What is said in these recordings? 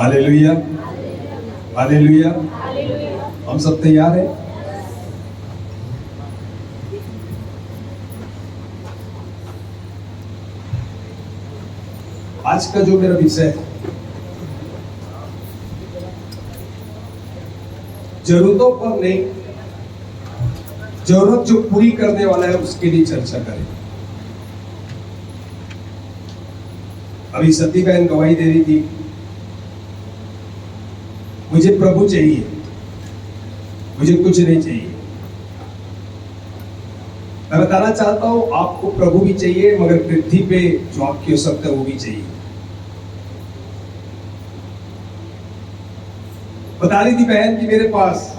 Hallelujah, hallelujah. हम सब तैयार हैं? आज का जो मेरा विषय है, जरूरतों पर नहीं, जरूरत जो पूरी करने वाला है उसके लिए चर्चा करें। अभी सती बहन गवाही दे रही थी, मुझे प्रभु चाहिए, मुझे कुछ नहीं चाहिए। मैं बताना चाहता हूं, आपको प्रभु भी चाहिए, मगर पृथ्वी पे जो आपकी आवश्यकता है वो भी चाहिए। बता रही थी बहन कि मेरे पास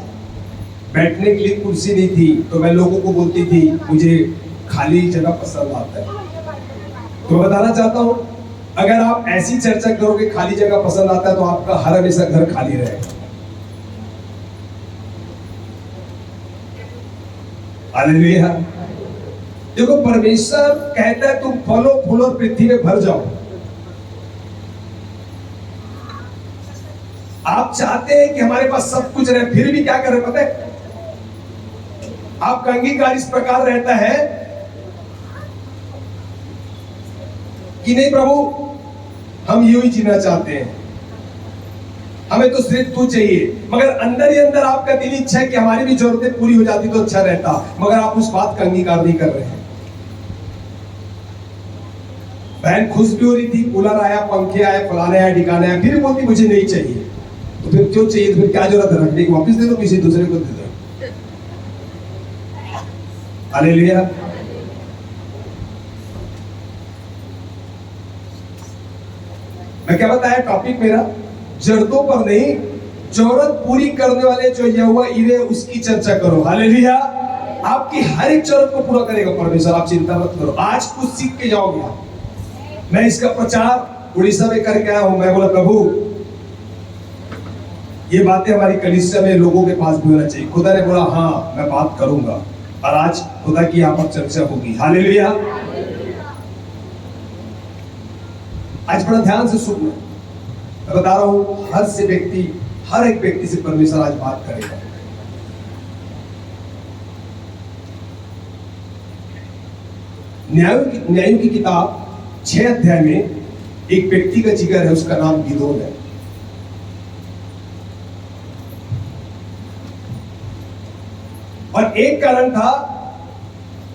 बैठने के लिए कुर्सी नहीं थी, तो मैं लोगों को बोलती थी मुझे खाली जगह पसंद आता है। तो मैं बताना चाहता हूं, अगर आप ऐसी चर्चा करोगे खाली जगह पसंद आता है, तो आपका हर हमेशा घर खाली रहेगा। हालेलुया। देखो, परमेश्वर कहता है तुम फलो फूल और पृथ्वी में भर जाओ। आप चाहते हैं कि हमारे पास सब कुछ रहे, फिर भी क्या कर रहे पता है? आपका अंगीकार इस प्रकार रहता है कि नहीं प्रभु, हम यूं ही जीना चाहते हैं, हमें तो सिर्फ तू चाहिए। मगर अंदर ही अंदर आपका दिल इच्छा है कि हमारी भी जरूरतें पूरी हो जाती तो अच्छा रहता, मगर आप उस बात का अंगीकार नहीं कर रहे हैं। बहन खुश भी हो रही थी, कूलर आया, पंखे आए, फलाने आए, ठिकाने आए, फिर बोलती मुझे नहीं चाहिए। तो फिर क्यों चाहिए? तो फिर क्या जरूरत है रखने की? वापिस दे दो, किसी दूसरे को दे दो। हालेलुया। मैं क्या बताया टॉपिक मेरा? जरूरतों पर नहीं, जरूरत पूरी करने वाले जो यहोवा यीरे उसकी चर्चा करो। हालेलुया। आपकी हर एक जरूरत को पूरा करेगा परमेश्वर, आप चिंता मत करो। आज कुछ सीख के जाओगे आप। मैं इसका प्रचार उड़ीसा में करके आया हूं। मैं बोला प्रभु, ये बातें हमारी कलीसिया में लोगों के पास भी होना चाहिए। खुदा ने बोला हाँ, मैं बात करूंगा, और आज खुदा की यहाँ पर चर्चा होगी। हालेलुया। आज बड़ा ध्यान से सुनना, मैं बता रहा हूं, हर एक व्यक्ति से परमेश्वर आज बात करेगा। न्यायों की किताब 6 अध्याय में एक व्यक्ति का जिक्र है, उसका नाम गिदोन है। और एक कारण था,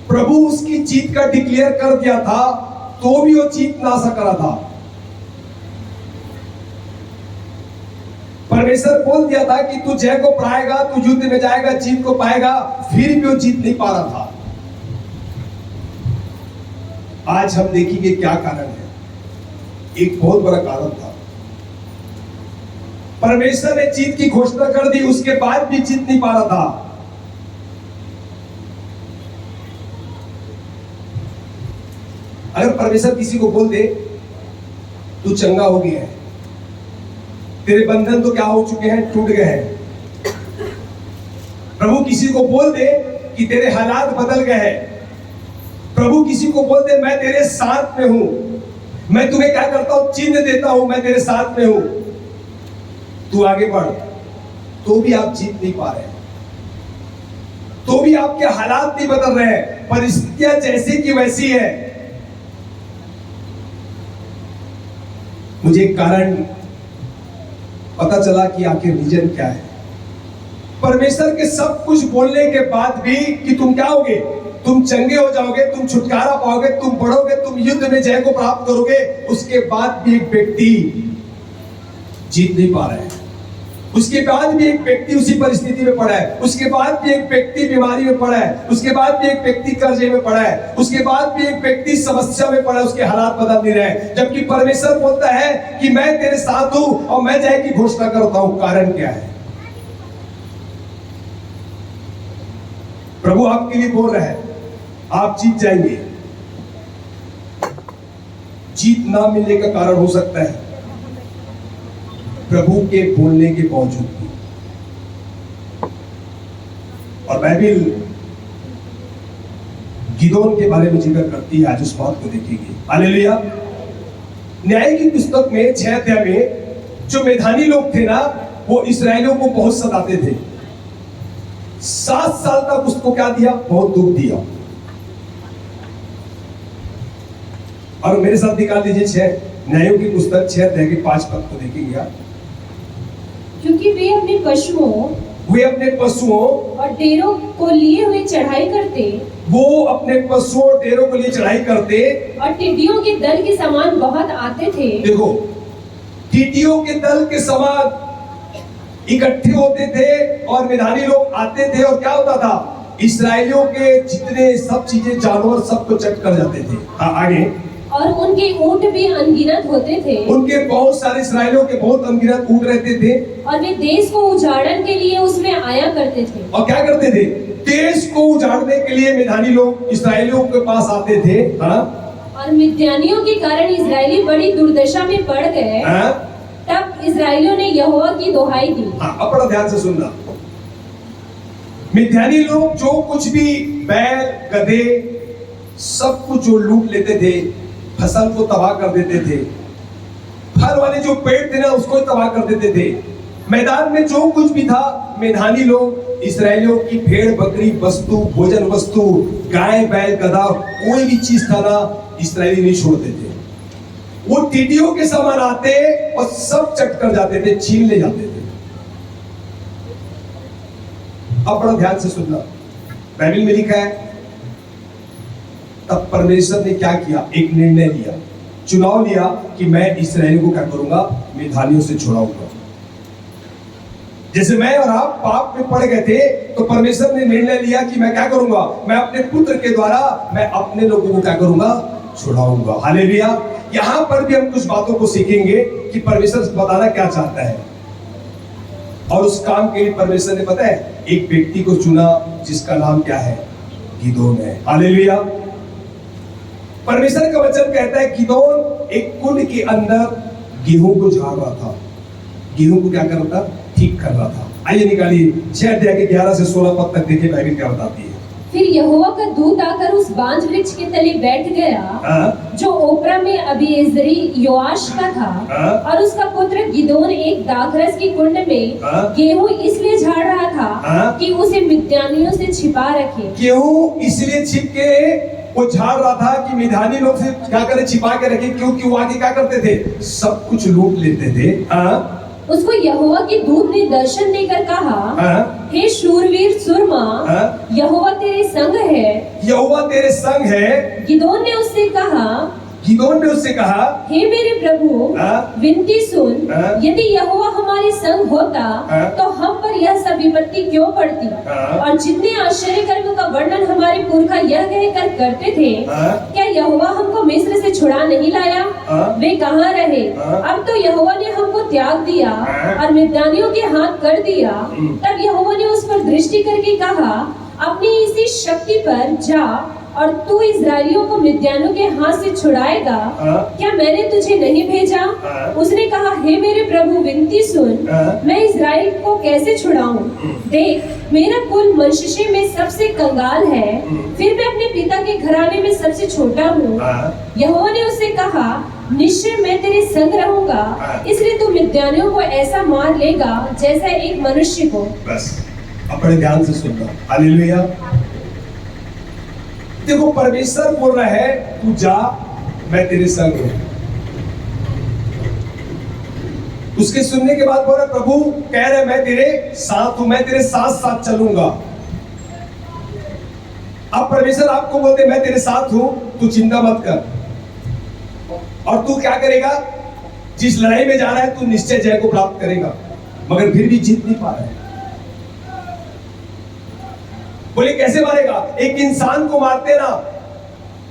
प्रभु उसकी जीत का डिक्लेयर कर दिया था, तो भी वो जीत ना सका था। परमेश्वर बोल दिया था कि तू जय को पाएगा, तू युद्ध में जाएगा, जीत को पाएगा, फिर भी वो जीत नहीं पा रहा था। आज हम देखेंगे क्या कारण है। एक बहुत बड़ा कारण था, परमेश्वर ने जीत की घोषणा कर दी, उसके बाद भी जीत नहीं पा रहा था। अगर परमेश्वर किसी को बोल दे तू चंगा हो गया है, तेरे बंधन तो क्या हो चुके हैं, टूट गए हैं। प्रभु किसी को बोल दे कि तेरे हालात बदल गए हैं, प्रभु किसी को बोल दे मैं तेरे साथ में हूं, मैं तुम्हें क्या करता हूं, चिन्ह देता हूं, मैं तेरे साथ में हूं, तू आगे बढ़, तो भी आप जीत नहीं पा रहे, तो भी आपके हालात नहीं बदल रहे हैं, परिस्थितियां जैसी की वैसी है। मुझे कारण पता चला कि आखिर रीजन क्या है। परमेश्वर के सब कुछ बोलने के बाद भी कि तुम क्या होगे, तुम चंगे हो जाओगे, तुम छुटकारा पाओगे, तुम बढ़ोगे, तुम युद्ध में जय को प्राप्त करोगे, उसके बाद भी एक व्यक्ति जीत नहीं पा रहा है, उसके बाद भी एक व्यक्ति उसी परिस्थिति में पड़ा है, उसके बाद भी एक व्यक्ति बीमारी में पड़ा है, उसके बाद भी एक व्यक्ति कर्जे में पड़ा है, उसके बाद भी एक व्यक्ति समस्या में पड़ा है, उसके हालात बदल नहीं रहे। जबकि परमेश्वर बोलता है कि मैं तेरे साथ हूं और मैं जय की घोषणा करता हूं। कारण क्या है? प्रभु आपके लिए बोल रहा है, आप जीत जाएंगे। जीत ना मिलने का कारण हो सकता है प्रभु के बोलने के बावजूद भी। और बाइबल गिदोन के बारे में जिक्र करती है, आज उस बात को देखेंगे। हालेलुया। न्याय की पुस्तक में 6 अध्याय में जो मिधानी लोग थे ना, वो इस्राएलियों को बहुत सताते थे। 7 साल तक उसको क्या दिया, बहुत दुख दिया। और मेरे साथ निकाल दीजिए 6 न्यायों की पुस्तक 6 अध्याय के 5 पद को देखेंगे आप। क्योंकि वे अपने पशुओं और डेरों को लिए हुए चढ़ाई करते, वो अपने पशुओं और डेरों के लिए चढ़ाई करते, और टिड्डियों के दल के समान बहुत आते थे। देखो, टिड्डियों के दल के समान इकट्ठे होते थे और मिधानी लोग आते थे, और क्या होता था, इस्राएलियों के जितने सब चीजें, जानवर, सबको चट कर जाते थे। आगे, और उनके ऊंट भी अनगिनत होते थे। उनके बहुत सारे इस्राएलियों के बहुत अनगिनत ऊंट रहते थे, और वे देश को उजाड़ने के लिए उसमें आया करते थे। और क्या करते थे, देश को उजाड़ने के लिए मिधानी लोग इस्राएलियों के पास आते थे। और मिद्यानियों के कारण इस्राएली बड़ी दुर्दशा में पड़ गए। तब इस्राएलियों ने यहोवा की दुहाई दी। अब बड़ा ध्यान से सुनना। मिद्यानी लोग जो कुछ भी बैल, गधे, सब कुछ जो लूट लेते थे, फसल को तबाह कर देते थे, फल वाले जो पेड़ थे ना, उसको तबाह कर देते थे। मैदान में जो कुछ भी था, मिधानी लोग इस्राएलियों की भेड़ बकरी वस्तु, भोजन वस्तु, गाय बैल गधा, कोई भी चीज था ना, इस्राएली नहीं छोड़ते थे। वो टिड्डियों के समान आते और सब चट कर जाते थे, छीन ले जाते थे। अब बड़ा ध्यान से सुनना, बाइबल में लिखा है, तब परमेश्वर ने क्या किया, एक निर्णय लिया, चुनाव लिया कि मैं इस्राएल को क्या करूंगा, मिधानियों से छुड़ाऊंगा। जैसे मैं और आप पाप में पड़ गए थे, तो परमेश्वर ने निर्णय लिया कि मैं क्या करूंगा, मैं अपने पुत्र के द्वारा मैं अपने लोगों को क्या करूंगा, छुड़ाऊंगा। हालेलुया। यहां पर भी हम कुछ बातों को सीखेंगे कि परमेश्वर बताना क्या चाहता है। और उस काम के लिए परमेश्वर ने पता है एक व्यक्ति को चुना, जिसका नाम क्या है, गिदोन है। हालेलुया। परमेश्वर का वचन कहता है गिदोन एक कुंड के अंदर गेहूं को झाड़ रहा था, गेहूं को क्या कर रहा था, ठीक कर रहा था। आइए निकालिए 6 अध्याय के 11 से 16 पद तक देखिए बाइबल क्या बताती है। फिर यहोवा का दूत आकर उस बांज वृक्ष के तले बैठ गया, जो ओप्रा में अबीएजेरी योआश का था। और उसका पुत्र गिदोन एक दाखरस की कुंड में गेहूं इसलिए झाड़ रहा था कि उसे मिद्यानियों से छिपा रखे। गेहूं इसलिए छिप के वो झाड़ रहा था कि मिधानी लोग से क्या करे, छिपा के रखे, क्योंकि वो आगे क्या करते थे, सब कुछ लूट लेते थे। उसको यहोवा के दूत ने दर्शन देकर कहा, हे शूरवीर सुरमा, यहोवा तेरे संग है। यहोवा तेरे संग है। गिदोन ने उससे कहा, हे मेरे प्रभु, विनती सुन, यदि यहोवा हमारे संग होता तो हम पर यह सब विपत्ति क्यों पड़ती। और जितने आश्चर्य कर्मों का वर्णन हमारे पुरखा यह कहकर करते थे, क्या यहोवा हमको मिस्र से छुड़ा नहीं लाया, वे कहाँ रहे। अब तो यहोवा ने हमको त्याग दिया और मिद्यानियों के हाथ कर दिया। तब यहोवा ने उस पर दृष्टि करके कहा, अपनी इसी शक्ति पर जा और तू इस्राएलियों को मिद्यानियों के हाथ से छुड़ाएगा, क्या मैंने तुझे नहीं भेजा। उसने कहा, हे मेरे प्रभु, विनती सुन, मैं इस्राएल को कैसे छुड़ाऊं। देख, मेरा कुल मनुष्य में सबसे कंगाल है, फिर मैं अपने पिता के घराने में सबसे छोटा हूँ। यहोवा ने उससे कहा, निश्चय मैं तेरे संग रहूंगा, इसलिए तू मिद्यानियों को ऐसा मार लेगा जैसा एक मनुष्य को। बस अपने ध्यान से सुनना। हालेलुया। देखो, परमेश्वर बोल रहा है तू जा, मैं तेरे संग हूं। उसके सुनने के बाद बोल रहा, प्रभु कह रहे मैं तेरे साथ हूं, मैं तेरे साथ साथ चलूंगा। अब परमेश्वर आपको बोलते मैं तेरे साथ हूं, तू चिंता मत कर। और तू क्या करेगा, जिस लड़ाई में जा रहा है तू निश्चय जय को प्राप्त करेगा, मगर फिर भी जीत नहीं पा रहा है। बोले कैसे मारेगा, एक इंसान को मारते ना,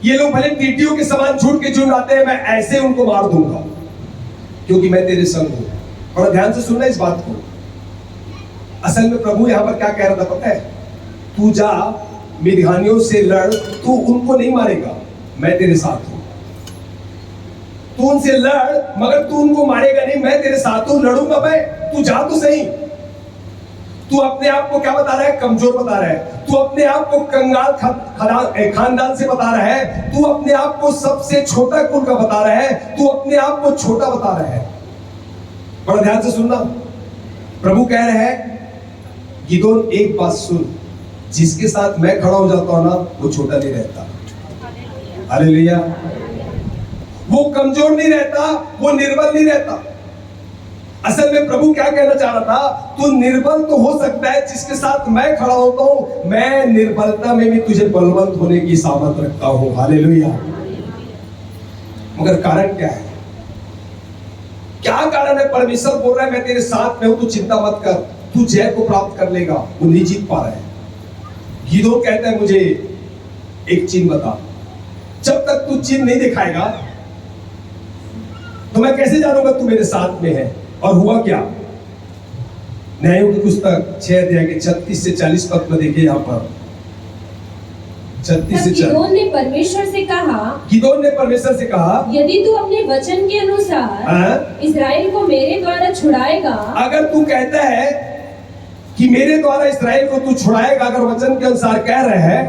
ये लोग भले टिड्डियों के समान झूठ के झूठ आते हैं, मैं ऐसे उनको मार दूंगा क्योंकि मैं तेरे संग हूं। बड़ा ध्यान से सुनना इस बात को। असल में प्रभु यहां पर क्या कह रहा था पता है, तू जा मिद्यानियों से लड़, तू उनको नहीं मारेगा, मैं तेरे साथ हूं। तू उनसे लड़ मगर तू उनको मारेगा नहीं, मैं तेरे साथ हूं, लड़ूंगा मैं, तू जा तो सही। तू अपने आप को क्या बता रहा है, कमजोर बता रहा है। तू अपने आप को कंगाल खानदान से बता रहा है। तू अपने आप को सबसे छोटा कुल का बता रहा है। तू अपने आप को छोटा बता रहा है। बड़ा ध्यान से सुनना। प्रभु कह रहे हैं गिदोन एक बात सुन, जिसके साथ मैं खड़ा हो जाता हूं ना वो छोटा नहीं रहता। हालेलुया। वो कमजोर नहीं रहता, वो निर्बल नहीं रहता। असल में प्रभु क्या कहना चाह रहा था, तू निर्बल तो हो सकता है, जिसके साथ मैं खड़ा होता हूं मैं निर्बलता में भी तुझे बलवंत होने की सामर्थ रखता हूं। हालेलुया। मगर कारण क्या है? क्या कारण है? परमेश्वर बोल रहा है मैं तेरे साथ में हूं, तू चिंता मत कर, तू जय को प्राप्त कर लेगा। वो नहीं जीत पा रहा है। गिदोन कहता है मुझे एक चिन्ह बता। जब तक तू चिन्ह नहीं दिखाएगा तो मैं कैसे जानूंगा तू मेरे साथ में है? और हुआ क्या? न्यायों की पुस्तक 6 अध्याय के 36 से 40 पद में देखिए, यहां पर 36 से 40। गिदोन ने परमेश्वर से कहा, गिदोन ने परमेश्वर से कहा, यदि तू अपने वचन के अनुसार इस्राएल को मेरे द्वारा छुड़ाएगा, अगर तू कहता है कि मेरे द्वारा इस्राएल को तू छुड़ाएगा, अगर वचन के अनुसार कह रहे हैं,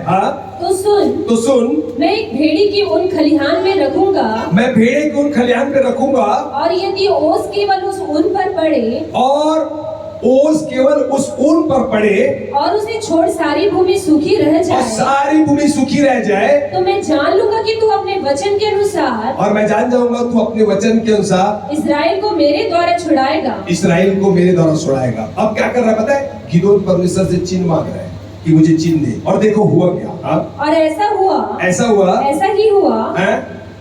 तो सुन, मैं एक भेड़ी की उन खलिहान में रखूंगा, मैं भेड़े की उन खलिहान पे रखूंगा, और यदि ओस केवल उस ऊन पर पड़े, और ओस केवल उस ऊन पर पड़े, और उसे छोड़ सारी भूमि सूखी रह और जाए, सारी भूमि सूखी रह जाए, तो मैं जान लूंगा कि तू अपने वचन के अनुसार, और मैं जान जाऊंगा तू अपने वचन के अनुसार इस्राएल को मेरे द्वारा छुड़ाएगा। इस्राएल को मेरे द्वारा छुड़ाएगा। अब क्या कर रहा है पता है? गिदोन परमेश्वर से चिन्ह मांग रहा है कि मुझे चिन्ह दे, और देखो हुआ क्या। और ऐसा हुआ, ऐसा ही हुआ।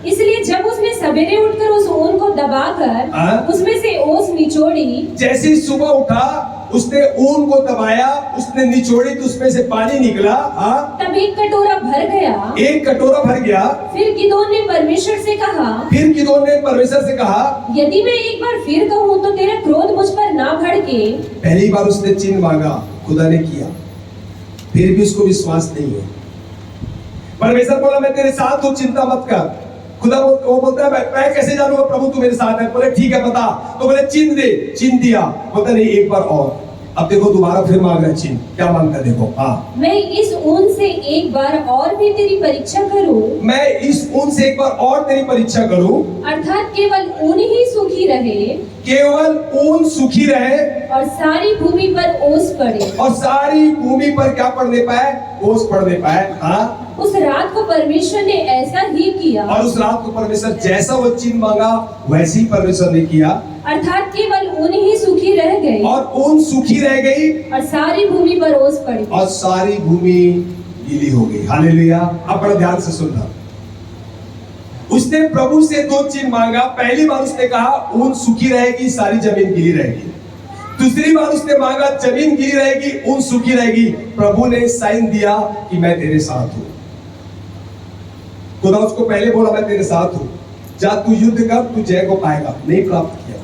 इसलिए जब उसने सवेरे उठकर उस ऊन को दबाकर उसमें से ओस निचोड़ी, जैसे ही सुबह उठा उसने ऊन को दबाया, उसने निचोड़ी तो उसमें से पानी निकला, तब एक कटोरा भर गया, एक कटोरा भर गया। फिर गिदोन ने परमेश्वर से कहा, यदि मैं एक बार फिर कहूँ तो तेरा क्रोध मुझ पर ना भड़के। पहली बार उसने चिन्ह मांगा, खुदा ने किया, फिर भी उसको विश्वास नहीं है। परमेश्वर बोला मैं तेरे साथ हूँ, चिंता मत कर। खुदा वो बोलता है मैं कैसे जानूंगा प्रभु तू मेरे साथ है? बोले ठीक है बता। तो बोले चिन्ह दे, चिन्ह दिया। बोलता नहीं एक बार और। अब देखो दोबारा फिर मांग रहा है चिन्ह, क्या मांगता है देखो। मैं इस ऊन से एक बार और भी तेरी परीक्षा करूं, मैं इस ऊन से एक बार और तेरी परीक्षा करूं, अर्थात केवल ऊन ही सूखी रहे, केवल ऊन सूखी रहे, और सारी भूमि पर ओस पड़े, और सारी भूमि पर क्या पड़ने पाए? ओस पड़ने पाए। उस रात को परमेश्वर ने ऐसा ही किया, और उस रात को परमेश्वर जैसा वो चिन्ह मांगा वैसे ही परमेश्वर ने किया, अर्थात केवल ऊन ही सूखी रह गई, और ऊन सूखी रह गई, और सारी भूमि पर ओस पड़ी, और सारी भूमि गीली हो गई। हालेलुया। अब बड़ा ध्यान से सुनना। उसने प्रभु से 2 चिन्ह मांगा। पहली बार उसने कहा ऊन सूखी रहेगी, सारी जमीन गीली रहेगी। दूसरी बार उसने मांगा जमीन गीली रहेगी, ऊन सूखी रहेगी। प्रभु ने साइन दिया कि मैं तेरे साथ हूं। खुदा उसको पहले बोला मैं तेरे साथ हूं, जा तू युद्ध कर, तू जय को पाएगा। नहीं प्राप्त किया।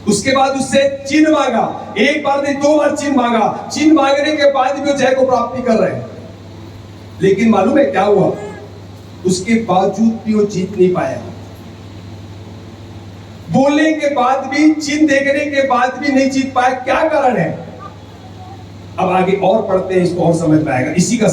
उसके बाद उससे चिन्ह मांगा, एक बार नहीं 2 बार चिन्ह मांगा। चिन्ह मांगने के बाद भी वो जय को प्राप्त कर रहे हैं। लेकिन मालूम है क्या हुआ? उसके बावजूद भी वो जीत नहीं पाया। बोलने के बाद भी, चिन्ह देखने के बाद भी नहीं जीत पाया। क्या कारण है? अब आगे और पढ़ते हैं, इसको और समझ में आएगा। इसी का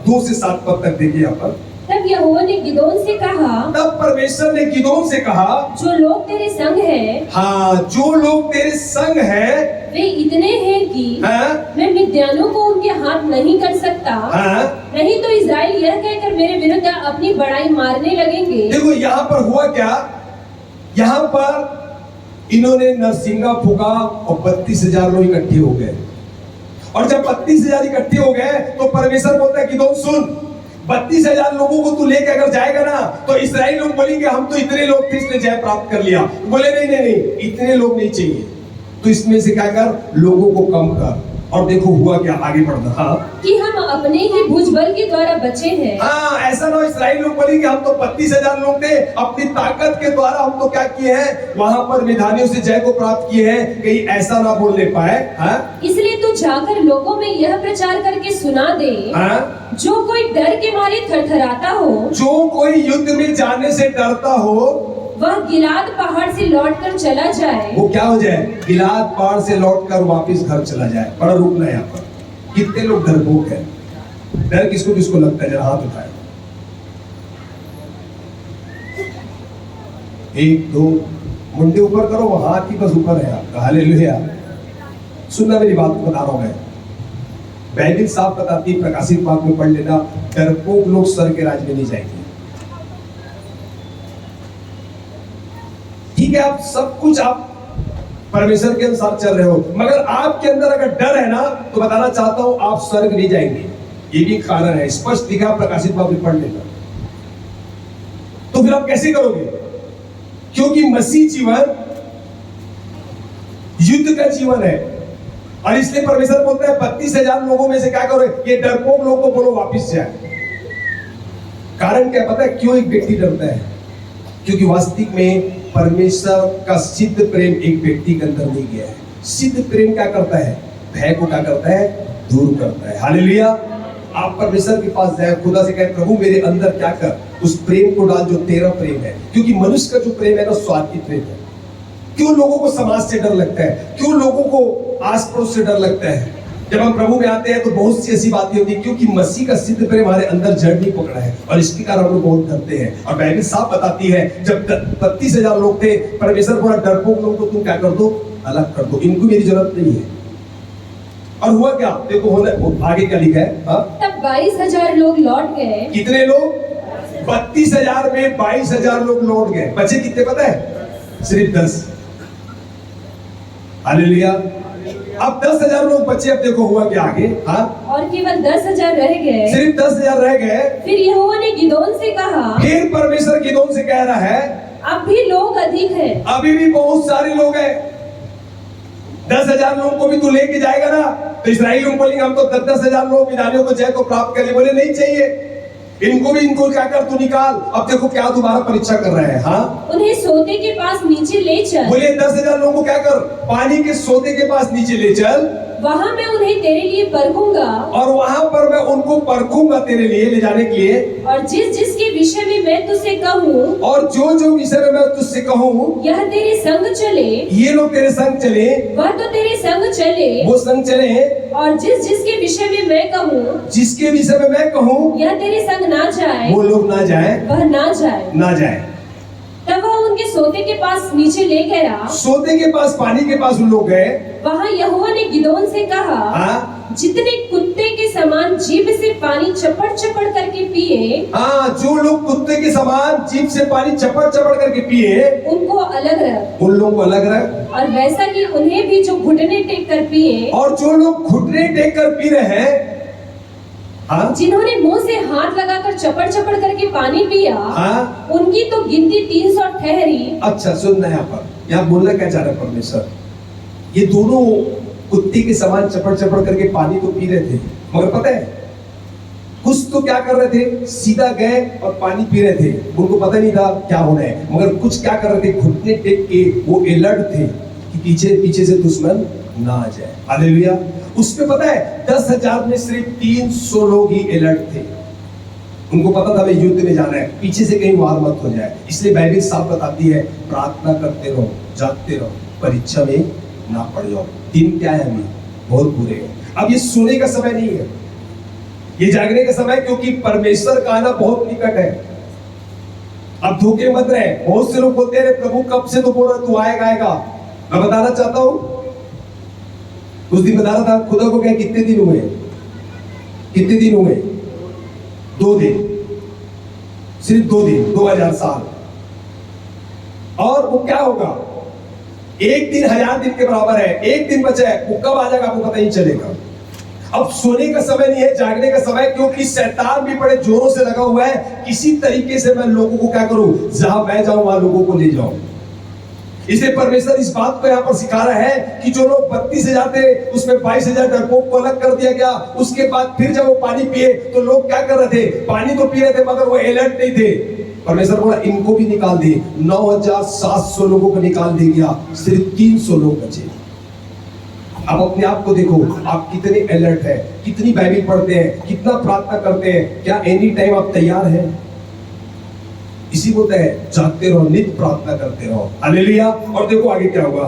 2 से 7 पद तक देखिए यहाँ पर। तब यहोवा ने गिदोन से कहा, तब परमेश्वर ने गिदोन से कहा, जो लोग तेरे संग हैं, जो लोग तेरे संग हैं, वे इतने हैं कि मैं मिद्यानों को उनके हाथ नहीं कर सकता। नहीं तो इस्राएल यह कहकर मेरे विरुद्ध अपनी बड़ाई मारने लगेंगे। देखो यहाँ पर हुआ क्या? यहाँ पर इन्होंने नरसिंगा फूका और 32,000 लोग इकट्ठे हो गए। और जब 32,000 इकट्ठे हो गए तो परमेश्वर बोलता है गिदोन सुन, 32,000 लोगों को तू लेकर अगर जाएगा ना तो इस्राएल लोग बोलेंगे हम तो इतने लोग थे इसलिए जय प्राप्त कर लिया। बोले नहीं, इतने लोग नहीं चाहिए, तो इसमें से क्या कर, लोगों को कम कर। और देखो हुआ क्या, आगे बढ़ना। कि हम अपने ही भुजबल के द्वारा बचे हैं। ऐसा ना इस्राएल लोग बोलेंगे हम तो 32,000 लोग थे, अपनी ताकत के द्वारा हम तो क्या किए हैं, वहां पर मिधानियों से जय को प्राप्त किए हैं। कहीं ऐसा ना बोलने पाए। इसलिए तू जाकर लोगों में यह प्रचार करके सुना दे, जो कोई डर के मारे थरथराता हो, जो कोई युद्ध में जाने से डरता हो, वह गिलाद पहाड़ से लौटकर चला जाए। वो क्या हो जाए? गिलाद पहाड़ से लौटकर वापस घर चला जाए। बड़ा रुकना है यहाँ पर। कितने लोग डरपोक है? डर किसको किसको लगता है? जरा हाथ उठाए। 1 2 मुंडे ऊपर करो, वो हाथ ही बस ऊपर है आपका। हालेलुया। सुनना मेरी बात को बता रहा हूं मैं। बाइबल साफ बताती है, प्रकाशित वाक्य में पढ़ लेना, डरपोक लोग स्वर्ग के राज्य में नहीं जाएंगे। ठीक है, आप सब कुछ आप परमेश्वर के अनुसार चल रहे हो, मगर आपके अंदर अगर डर है ना, तो बताना चाहता हूं आप स्वर्ग नहीं जाएंगे। ये भी कारण है, स्पष्ट लिखा प्रकाशित वाक्य में पढ़ लेना। तो फिर आप कैसे करोगे? क्योंकि मसीह जीवन युद्ध का जीवन है, और इसलिए परमेश्वर बोलता है 32,000 लोगों में से क्या करो, ये डरपोक लोगों को बोलो वापिस जाए। कारण क्या पता है क्यों एक व्यक्ति डरता है? क्योंकि वास्तविक में परमेश्वर का सिद्ध प्रेम एक व्यक्ति के अंदर नहीं गया है। सिद्ध प्रेम क्या करता है? भय को क्या करता है? दूर करता है। हालेलुया। आप परमेश्वर के पास जाए, खुदा से कहे प्रभु मेरे अंदर क्या कर, उस प्रेम को डाल जो तेरा प्रेम है। क्योंकि मनुष्य का जो प्रेम है ना, स्वार्थी प्रेम है। क्यों लोगों को समाज से डर लगता है? क्यों लोगों को आस पड़ोस से डर लगता है? जब हम प्रभु में आते हैं तो बहुत सी ऐसी बातें होती है, क्योंकि मसीह का सिद्ध प्रेम हमारे अंदर जड़ नहीं पकड़ा है, और इसके कारण हम लोग बहुत डरते हैं। और बाइबल साफ बताती है, जब 32,000 लोग थे, परमेश्वर बोला डरपोक लोग को तुम क्या कर दो, अलग कर दो, इनको मेरी जरूरत नहीं है। और हुआ क्या? देखो होने आगे क्या लिखा है। तब 22,000 लोग लौट गए। कितने लोग? 32,000 में 22,000 लोग लौट गए। बचे कितने पता है? सिर्फ 10। हालेलुया। अब 10,000 लोग बचे। अब देखो हुआ क्या आगे। और केवल 10,000 रह गए। सिर्फ 10,000 रह गए। फिर यहोवा ने गिदोन से कहा, फिर परमेश्वर गिदोन से कह रहा है, अब भी लोग अधिक हैं। अभी भी बहुत सारे लोग हैं। 10,000 लोगों को भी तू लेके जाएगा ना? तो इस्राएली लोग बोलेंगे हम तो 10,000 लोग विधानियों को जय को प्राप्त कर लिए। बोले नहीं चाहिए, इनको क्या कर तू निकाल। अब देखो क्या दोबारा परीक्षा कर रहे हैं। उन्हें सोते के पास नीचे ले चल। बोले 10,000 लोगों को क्या कर, पानी के सोते के पास नीचे ले चल, वहां मैं उन्हें तेरे लिए परखूंगा, और वहां पर मैं उनको परखूंगा तेरे लिए ले जाने के लिए। और जिसके विषय में मैं तुझसे कहूँ, और जो विषय में मैं तुझसे कहूँ, यह तेरे संग चले, ये लोग तेरे संग चले, वह तो तेरे संग चले, वो संग चले। और जिसके विषय में मैं कहूँ, जिसके विषय में मैं कहूँ, यह तेरे संग ना जाए, वो लोग ना जाए, वह ना जाए। तब वह उनके सोते के पास नीचे ले गया। सोते के पास, पानी के पास उन लोग गए। वहाँ यहोवा ने गिदोन से कहा, जितने कुत्ते के समान जीभ से पानी चपड़ चपड़ करके पिए, जो लोग कुत्ते के समान जीभ से पानी चपड़ चपड़ करके पिए, उनको अलग रख। उन लोगों को अलग रख। और वैसा ही उन्हें भी जो घुटने टेक कर पिए, और जो लोग घुटने टेक कर पी रहे हैं, जिन्होंने मुंह से हाथ लगाकर चपड़ चपड़ करके पानी पिया, उनकी तो गिनती 300 ठहरी। अच्छा सुनना है यहाँ बोलना क्या चाह रहा है परमेश्वर? ये दोनों कुत्ते के समान चपड़ चपड़ करके पानी तो पी रहे थे, मगर पता है कुछ तो क्या कर रहे थे, सीधा गए और पानी पी रहे थे। उनको पता नहीं था क्या होना है, मगर कुछ क्या कर रहे थे, घुटने टेक के वो अलर्ट थे कि पीछे से दुश्मन ना आ जाए। हालेलुया। उसमें पता है 10,000 में सिर्फ 300 लोग ही अलर्ट थे। उनको पता था हमें युद्ध में जाना है, पीछे से कहीं वार मत हो जाए। इसलिए बाइबल साफ बताती है, प्रार्थना करते रहो, जागते रहो, परीक्षा में ना पड़ जाओ। दिन क्या है अभी? बहुत बुरे हैं। अब ये सोने का समय नहीं है, ये जागने का समय, क्योंकि परमेश्वर का आना बहुत निकट है। अब धोखे मत रहे। बहुत से लोग बोलते हैं प्रभु कब से तो बोल रहा तू आएगा। मैं बताना चाहता हूं, उस दिन बता रहा था खुदा को, क्या कितने दिन हुए? 2 दिन, सिर्फ 2 दिन, 2000 साल। और वो क्या होगा? एक दिन 1000 दिन के बराबर है। एक दिन बचा है, वो कब आ जाएगा आपको पता नहीं चलेगा। अब सोने का समय नहीं है, जागने का समय, क्योंकि शैतान भी बड़े जोरों से लगा हुआ है किसी तरीके से मैं लोगों को क्या करूं, जहां मैं जाऊं वहां लोगों को ले जाऊं। इसलिए परमेश्वर इस बात को यहाँ पर सिखा रहा है कि जो लोग 32,000 थे, उसमें 22,000 डरपोक को अलग कर दिया गया। उसके बाद फिर जब वो पानी पिए तो लोग क्या कर रहे थे, पानी तो पी रहे थे मगर वो अलर्ट नहीं थे। परमेश्वर बोला इनको भी निकाल दे। 9,700 लोगों को निकाल दे गया, सिर्फ 300 लोग बचे। अब अपने आप को देखो, आप कितने अलर्ट है, कितनी बाइबल पढ़ते हैं, कितना प्रार्थना करते हैं, क्या एनी टाइम आप तैयार हैं? इसी बोलते हैं जागते रहो, नित्य प्रार्थना करते रहो। हालेलुया। और देखो आगे क्या होगा।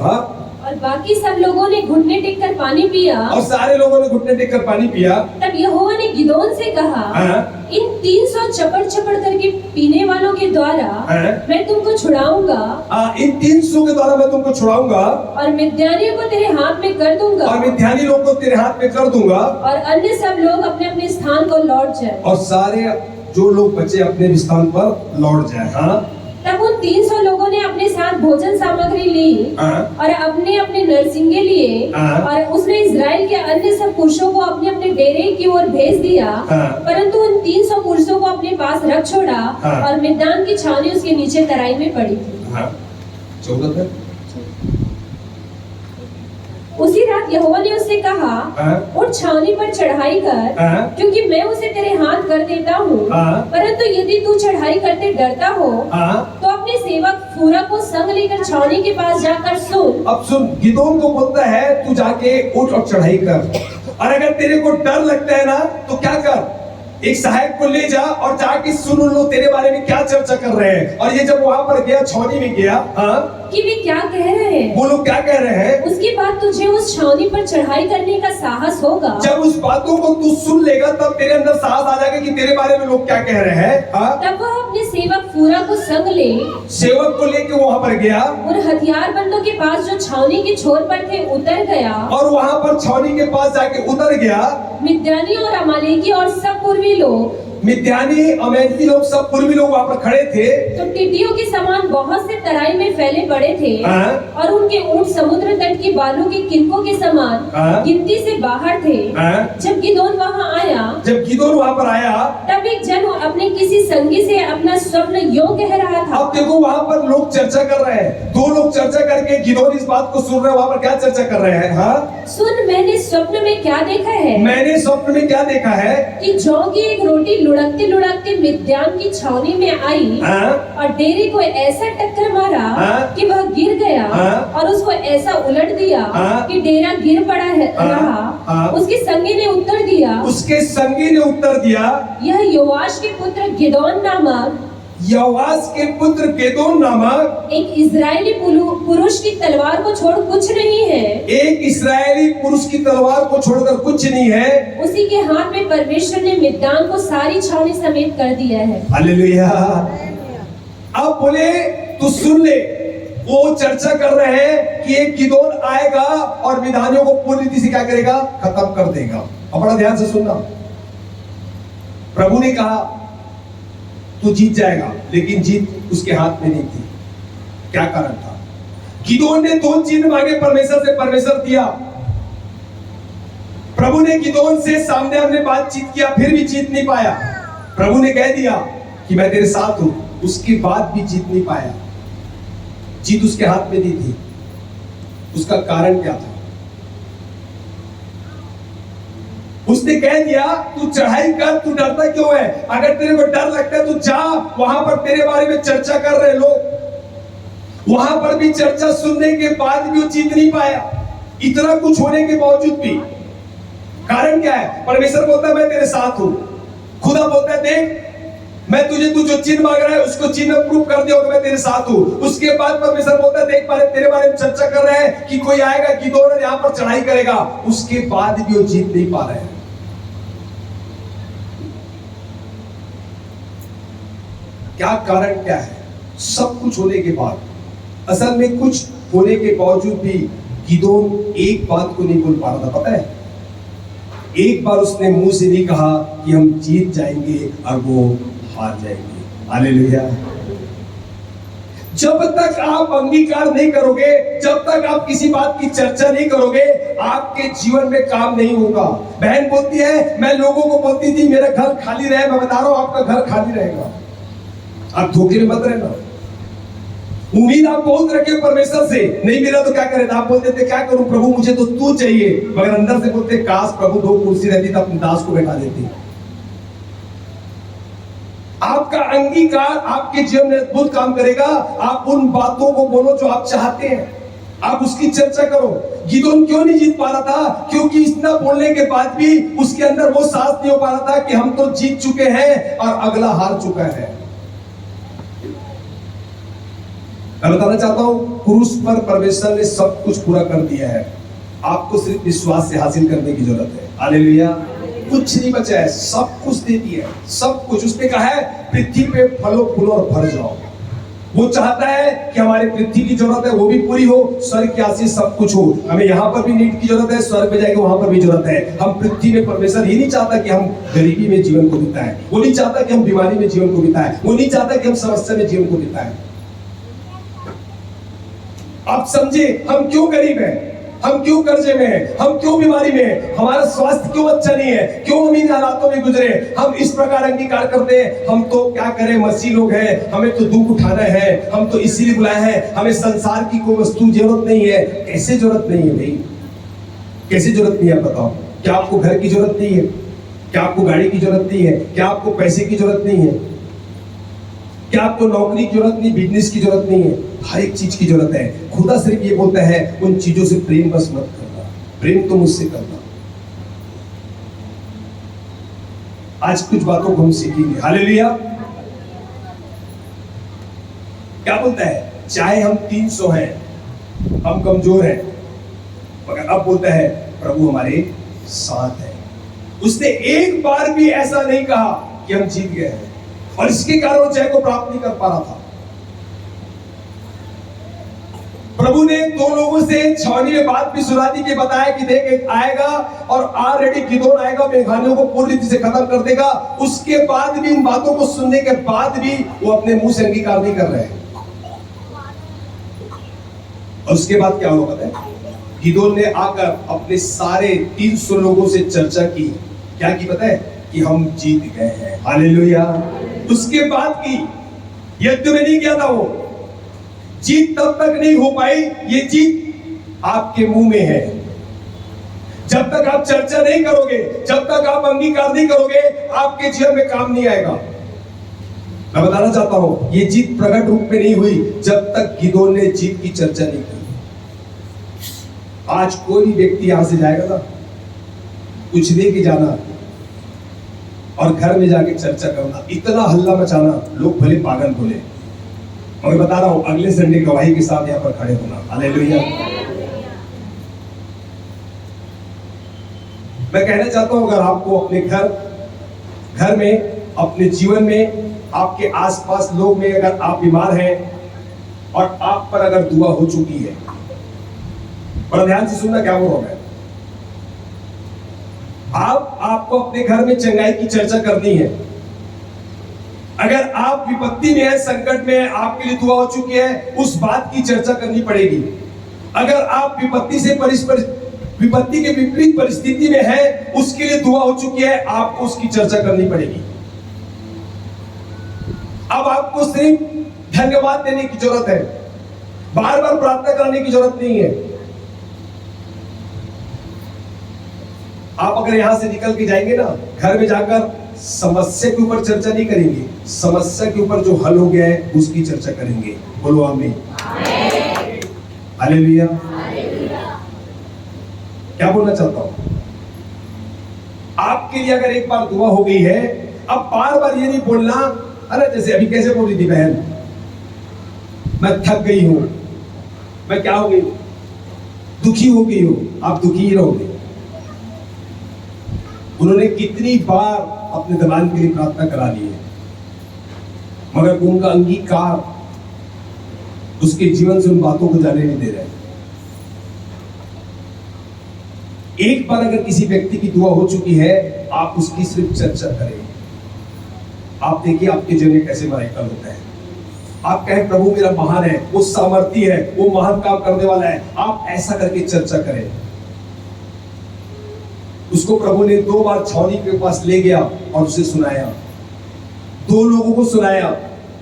और बाकी सब लोगों ने घुटने टेक कर पानी पिया। और सारे लोगों ने घुटने टेक कर पानी पिया। तब यहोवा ने गिदोन से कहा, इन 300 चपड़ चपड़ करके पीने वालों के द्वारा मैं तुमको छुड़ाऊंगा। इन 300 के द्वारा मैं तुमको छुड़ाऊंगा और मिद्यानियों को तेरे हाथ में कर दूंगा। और मिद्यानी लोगों को तेरे हाथ में कर दूंगा। और अन्य सब लोग अपने अपने स्थान को लौट जाए। और सारे जो लोग बचे अपने स्थान पर लौट जाए। तब उन 300 लोगों ने अपने साथ भोजन सामग्री ली और अपने अपने नरसिंगे लिए। और उसने इजराइल के अन्य सब पुरुषों को अपने अपने डेरे की ओर भेज दिया। परंतु उन 300 पुरुषों को अपने पास रख छोड़ा। और मिद्यान की छावनी उसके नीचे तराई में पड़ी थी। उसी रात यहोवा ने उससे कहा, उठ छावनी पर चढ़ाई कर, क्योंकि मैं उसे तेरे हाथ कर देता हूँ। परंतु यदि तू चढ़ाई करते डरता हो तो अपने सेवक फूरा को संग लेकर छावनी के पास जाकर सुन। अब सुन, गिदोन को बोलता है तू जाके उठ और चढ़ाई कर। और अगर तेरे को डर लगता है ना तो क्या कर, एक सहायक को ले जा और जाके सुन लो तेरे बारे में क्या चर्चा कर रहे हैं। और ये जब वहां पर गया, छावनी में गया, कि वे क्या कह रहे हैं, वो लोग क्या कह रहे हैं, उसके बाद तुझे उस छावनी पर चढ़ाई करने का साहस होगा। जब उस बातों को तू सुन लेगा तब तेरे अंदर साहस आ जाएगा कि तेरे बारे में लोग क्या कह रहे हैं। तब वह अपने सेवक फूरा को संग ले, सेवक को लेके वहां पर गया और हथियार बंदों के पास जो छावनी के छोर पर थे उतर गया। और वहां पर छावनी के पास जाके उतर गया। मिद्यानी और अमालेकी और सब पूर्वी लोग, मिद्यानी अमेरिकी लोग, सब पूर्वी लोग वहां पर खड़े थे। तो टिड्डियों के समान बहुत से तराई में फैले पड़े थे। और उनके ऊंट समुद्र तट की बालू के किनकों के समान गिनती से बाहर थे। जब गिदोन वहां आया, पर आया, तब एक जन अपने किसी संगी से अपना स्वप्न यूं कह रहा था। अब देखो वहां पर लोग चर्चा कर रहे हैं, दो लोग चर्चा करके गिदोन इस बात को सुन रहे हैं। वहां पर क्या चर्चा कर रहे हैं? सुन, मैंने स्वप्न में क्या देखा है। मैंने स्वप्न में क्या देखा है कि जौ की एक रोटी लुढ़कते लुढ़कते मिद्यान की छावनी में आई और डेरे को ऐसा टक्कर मारा कि वह गिर गया। और उसको ऐसा उलट दिया कि डेरा गिर पड़ा रहा। उसके संगी ने उत्तर दिया, यह योआश के पुत्र गिदोन नामक एक इजरायली पुरुष की तलवार को छोड़ कुछ नहीं है। एक इस्राएली पुरुष की तलवार को छोड़कर कुछ नहीं है। उसी के हाथ में परमेश्वर ने मिद्यान को सारी छावनी समेत कर दिया है। हालेलुया। अब बोले तू सुन ले, वो चर्चा कर रहे हैं कि एक गिदोन आएगा और मिद्यानियों को पूरी रीति से क्या करेगा, खत्म कर देगा। अब बड़ा ध्यान से सुनना, प्रभु ने कहा तू जीत जाएगा, लेकिन जीत उसके हाथ में नहीं थी। क्या कारण था? गिदोन ने 2 चिन्ह मांगे परमेश्वर से, परमेश्वर दिया। प्रभु ने गिदोन से सामने हमने बातचीत किया, फिर भी जीत नहीं पाया। प्रभु ने कह दिया कि मैं तेरे साथ हूं, उसके बाद भी जीत नहीं पाया। जीत उसके हाथ में नहीं थी। उसका कारण क्या था? उसने कह दिया तू चढ़ाई कर, तू डरता क्यों है? अगर तेरे को डर लगता है तो जा, वहां पर तेरे बारे में चर्चा कर रहे लोग। वहां पर भी चर्चा सुनने के बाद भी वो जीत नहीं पाया, इतना कुछ होने के बावजूद भी। कारण क्या है? परमेश्वर बोलता है मैं तेरे साथ हूं। खुदा बोलता है देख, मैं तुझे, तू जो चिन्ह मांग रहा है उसको चिन्ह प्रूव कर दिया, मैं तेरे साथ हूं। उसके बाद परमेश्वर बोलता है देख, तेरे बारे में चर्चा कर रहे हैं कि कोई आएगा गिदोन यहाँ पर चढ़ाई करेगा। उसके बाद भी वो जीत नहीं पा रहे हैं। क्या कारण क्या है? सब कुछ होने के बाद, असल में कुछ होने के बावजूद भी गिदोन एक बात को नहीं बोल पा रहा था। पता है, एक बार उसने मुंह से नहीं कहा कि हम जीत जाएंगे और वो हार जाएंगे। हालेलुया। जब तक आप अंगीकार नहीं करोगे, जब तक आप किसी बात की चर्चा नहीं करोगे, आपके जीवन में काम नहीं होगा। बहन बोलती है, मैं लोगों को बोलती थी मेरा घर खाली रहे, मैं बता रहा हूं आपका घर खाली रहेगा। आप धोखे में मत रहना। उम्मीद आप बहुत रखे परमेश्वर से, नहीं मिला तो क्या करें? आप बोलते थे क्या करूं प्रभु, मुझे तो तू चाहिए, मगर अंदर से बोलते काश प्रभु 2 कुर्सी रहती तो अपने दास को बैठा देती। आपका अंगीकार आपके जीवन में अद्भुत काम करेगा। आप उन बातों को बोलो जो आप चाहते हैं, आप उसकी चर्चा करो। गिदोन क्यों नहीं जीत पा रहा था? क्योंकि इतना बोलने के बाद भी उसके अंदर वो साहस नहीं हो पा रहा था कि हम तो जीत चुके हैं और अगला हार चुका है। मैं बताना चाहता हूं, क्रूस पर परमेश्वर ने सब कुछ पूरा कर दिया है। आपको सिर्फ विश्वास से हासिल करने की जरूरत है। हालेलुया। कुछ नहीं बचा है, सब कुछ दे दिया है, सब कुछ। उसने कहा है पृथ्वी पे फलो फूलो और भर जाओ। वो चाहता है कि हमारे पृथ्वी की जरूरत है वो भी पूरी हो, स्वर्ग की आशीष सब कुछ हो। हमें यहाँ पर भी नीड की जरूरत है, स्वर्ग में जाएंगे वहां पर भी जरूरत है। हम पृथ्वी में, परमेश्वर ये नहीं चाहता कि हम गरीबी में जीवन को बिताएं, वो नहीं चाहता कि हम बीमारी में जीवन को बिताएं, वो नहीं चाहता कि हम समस्या में जीवन को बिताएं। आप समझे हम क्यों गरीब हैं, हम क्यों कर्जे में हैं, हम क्यों बीमारी में हैं, हमारा स्वास्थ्य क्यों अच्छा नहीं है, क्यों हम इन हालातों में गुजरे। हम इस प्रकार अंगीकार करते हैं, हम तो क्या करें, मसीह लोग हैं, हमें तो दुख उठाना है, हम तो इसीलिए बुलाए हैं, हमें संसार की कोई वस्तु जरूरत नहीं है। कैसे जरूरत नहीं है भाई, कैसे जरूरत नहीं है बताओ? क्या आपको घर की जरूरत नहीं है? क्या आपको गाड़ी की जरूरत नहीं है? क्या आपको पैसे की जरूरत नहीं है? क्या आपको नौकरी की जरूरत नहीं, बिजनेस की जरूरत नहीं है? हर एक चीज की जरूरत है। खुदा सिर्फ ये बोलता है उन चीजों से प्रेम बस मत करना, प्रेम तो मुझसे करना। आज कुछ बातों को हम सीखेंगे। हालेलुया। क्या बोलता है? चाहे हम 300 हैं, हम कमजोर हैं, मगर अब बोलता है प्रभु हमारे साथ है। उसने एक बार भी ऐसा नहीं कहा कि हम जीत गए हैं और इसके कारण वो जय को प्राप्त नहीं कर पा रहा था। प्रभु ने 2 लोगों से छावनी में बात भी सुना दी कि बताया कि देख एक आएगा और ऑलरेडी गिदोन आएगा, मेघानियों को पूरी रीति से खत्म कर देगा। उसके बाद भी, इन बातों को सुनने के बाद भी वो अपने मुंह से अंगीकार नहीं कर रहे हैं। और उसके बाद क्या हुआ पता है? गिदोन ने आकर अपने सारे 300 लोगों से चर्चा की। क्या की पता है? कि हम जीत गए हैं। हालेलुया। उसके बाद की, यज्ञ में नहीं गया था वो। जीत तब तक नहीं हो पाई, ये जीत आपके मुंह में है। जब तक आप चर्चा नहीं करोगे, जब तक आप अंगीकार नहीं करोगे, आपके जीवन में काम नहीं आएगा। मैं बताना चाहता हूं, ये जीत प्रकट रूप में नहीं हुई जब तक गिदोन ने जीत की चर्चा नहीं की। आज कोई भी व्यक्ति यहां से जाएगा ना, कुछ लेके जाना और घर में जाके चर्चा करना, इतना हल्ला मचाना, लोग भले पागल बोले, मैं बता रहा हूं अगले संडे गवाही के साथ यहां पर खड़े होना। हालेलुया। मैं कहना चाहता हूं, अगर आपको अपने घर में, अपने जीवन में, आपके आसपास लोग में अगर आप बीमार हैं और आप पर अगर दुआ हो चुकी है, बड़ा ध्यान से सुनना क्या बोल रहा हूं मैं। आपको अपने घर में चंगाई की चर्चा करनी है। अगर आप विपत्ति में है, संकट में है, आपके लिए दुआ हो चुकी है, उस बात की चर्चा करनी पड़ेगी। अगर आप विपत्ति के विपरीत परिस्थिति में है, उसके लिए दुआ हो चुकी है, आपको उसकी चर्चा करनी पड़ेगी। अब आपको सिर्फ धन्यवाद देने की जरूरत है, बार बार प्रार्थना करने की जरूरत नहीं है। आप अगर यहां से निकल के जाएंगे ना, घर में जाकर समस्या के ऊपर चर्चा नहीं करेंगे, समस्या के ऊपर जो हल हो गया है उसकी चर्चा करेंगे। बोलो आमीन। हालेलुया। क्या बोलना चाहता हूं, आपके लिए अगर एक बार दुआ हो गई है, अब बार बार ये नहीं बोलना, अरे जैसे अभी कैसे बोल रही थी बहन, मैं थक गई हूं, मैं क्या हो गई, दुखी हो गई हूं। आप दुखी ही रहोगे। उन्होंने कितनी बार अपने दलान के लिए प्रार्थना करा ली है, मगर उनका अंगीकार उसके जीवन से उन बातों को जाने नहीं दे रहे। एक बार अगर किसी व्यक्ति की दुआ हो चुकी है, आप उसकी सिर्फ चर्चा करें। आप देखिए आपके जीवन में कैसे मराइकल होता है। आप कहें प्रभु मेरा महान है, वो सामर्थी है, वो महान काम करने वाला है। आप ऐसा करके चर्चा करें। उसको प्रभु ने 2 बार छावनी के पास ले गया और उसे सुनाया, 2 लोगों को सुनाया।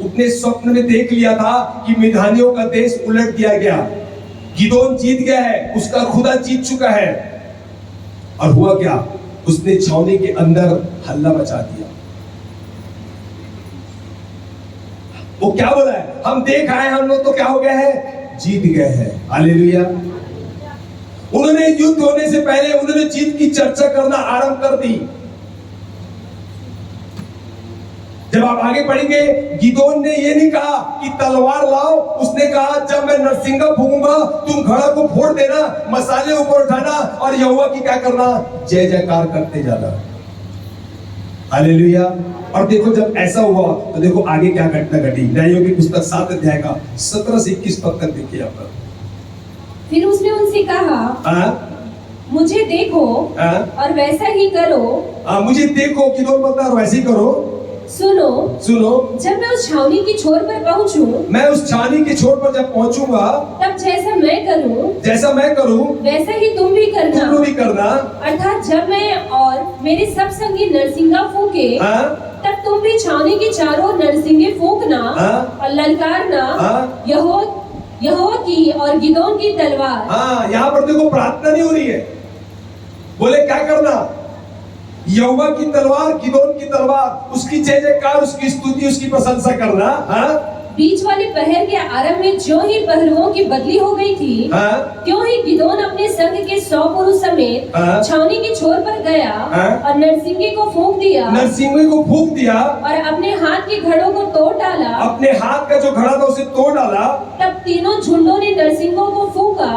उसने स्वप्न में देख लिया था कि मिधानियों का देश उलट दिया गया, गिदोन जीत गया है, उसका खुदा जीत चुका है। और हुआ क्या, उसने छावनी के अंदर हल्ला मचा दिया। वो क्या बोला है, हम देख आए, हम लोग तो क्या हो गए हैं, जीत गए हैं। हालेलुया। उन्होंने युद्ध होने से पहले उन्होंने जीत की चर्चा करना आरंभ कर दी। जब आप आगे पढ़ेंगे, गिदोन ने ये नहीं कहा कि तलवार लाओ, उसने कहा जब मैं नरसिंगा फूंकूंगा तुम घड़ा को फोड़ देना, मसाले ऊपर उठाना और यहोवा की क्या करना, जय जयकार करते जाना। हालेलुया। और देखो जब ऐसा हुआ तो देखो आगे क्या घटना घटी। न्यायों की पुस्तक 7 अध्याय का 17 से 21 पद तक देखिए आप। फिर उसने उनसे कहा, मुझे देखो और वैसा ही करो। मुझे देखो, गिदोन बोलता है वैसे ही करो। सुनो, जब मैं उस छावनी की छोर पर पहुंचूं, मैं उस छावनी की छोर पर जब पहुंचूंगा, तब जैसा मैं करूं वैसा ही तुम भी करना। अर्थात जब मैं और मेरे सब संगी नरसिंगा फूंके, तब तुम भी छावनी के चारों नरसिंगे फूंकना और ललकारना, यहोवा की और गिदोन की तलवार। यहाँ पर देखो प्रार्थना नहीं हो रही है, बोले क्या करना, यहोवा की तलवार, गिदोन की तलवार, उसकी जय जयकार, उसकी स्तुति, उसकी प्रशंसा करना। बीच वाले पहर के आरंभ में जो ही पहरुओं की बदली हो गई थी, त्यों ही गिदोन अपने संग के 100 पुरुष समेत छावनी की छोर पर गया और नरसिंगे को फूंक दिया और अपने हाथ के घड़ों को तोड़ डाला। अपने हाथ का जो घड़ा था उसे तोड़ डाला। तब तीनों झुंडों ने नरसिंगों को फूंका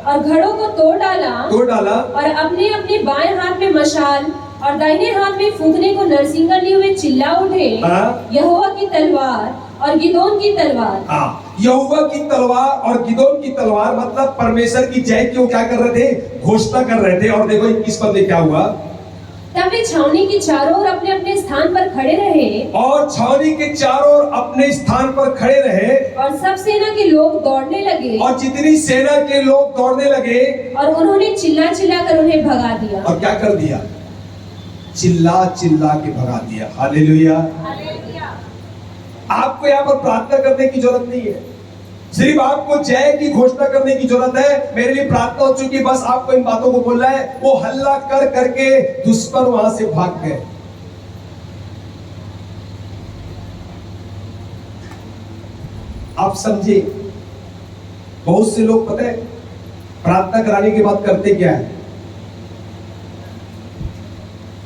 और घड़ों को तोड़ डाला और अपने अपने बाएं हाथ में मशाल और दाहिने हाथ में फूंकने को नरसिंगा लिए हुए चिल्ला उठे, यहोवा की तलवार और गिदोन की तलवार। यहोवा की तलवार और गिदोन की तलवार मतलब परमेश्वर की जय की वो क्या कर रहे थे, घोषणा कर रहे थे। और देखो 21 पद में क्या हुआ, तब वे छावनी के चारों ओर अपने अपने स्थान पर खड़े रहे, और छावनी के चारों ओर अपने स्थान पर खड़े रहे, और सब सेना के लोग दौड़ने लगे, और जितनी सेना के लोग दौड़ने लगे, और उन्होंने चिल्ला चिल्ला कर उन्हें भगा दिया। और क्या कर दिया, चिल्ला चिल्ला के भगा दिया। हालेलुया। आपको यहाँ पर प्रार्थना करने की जरूरत नहीं है, सिर्फ आपको जय की घोषणा करने की जरूरत है। मेरे लिए प्रार्थना हो चुकी, बस आपको इन बातों को बोलना है। वो हल्ला कर करके दुश्मन वहां से भाग गए। आप समझे, बहुत से लोग पता है प्रार्थना कराने के बाद करते क्या है।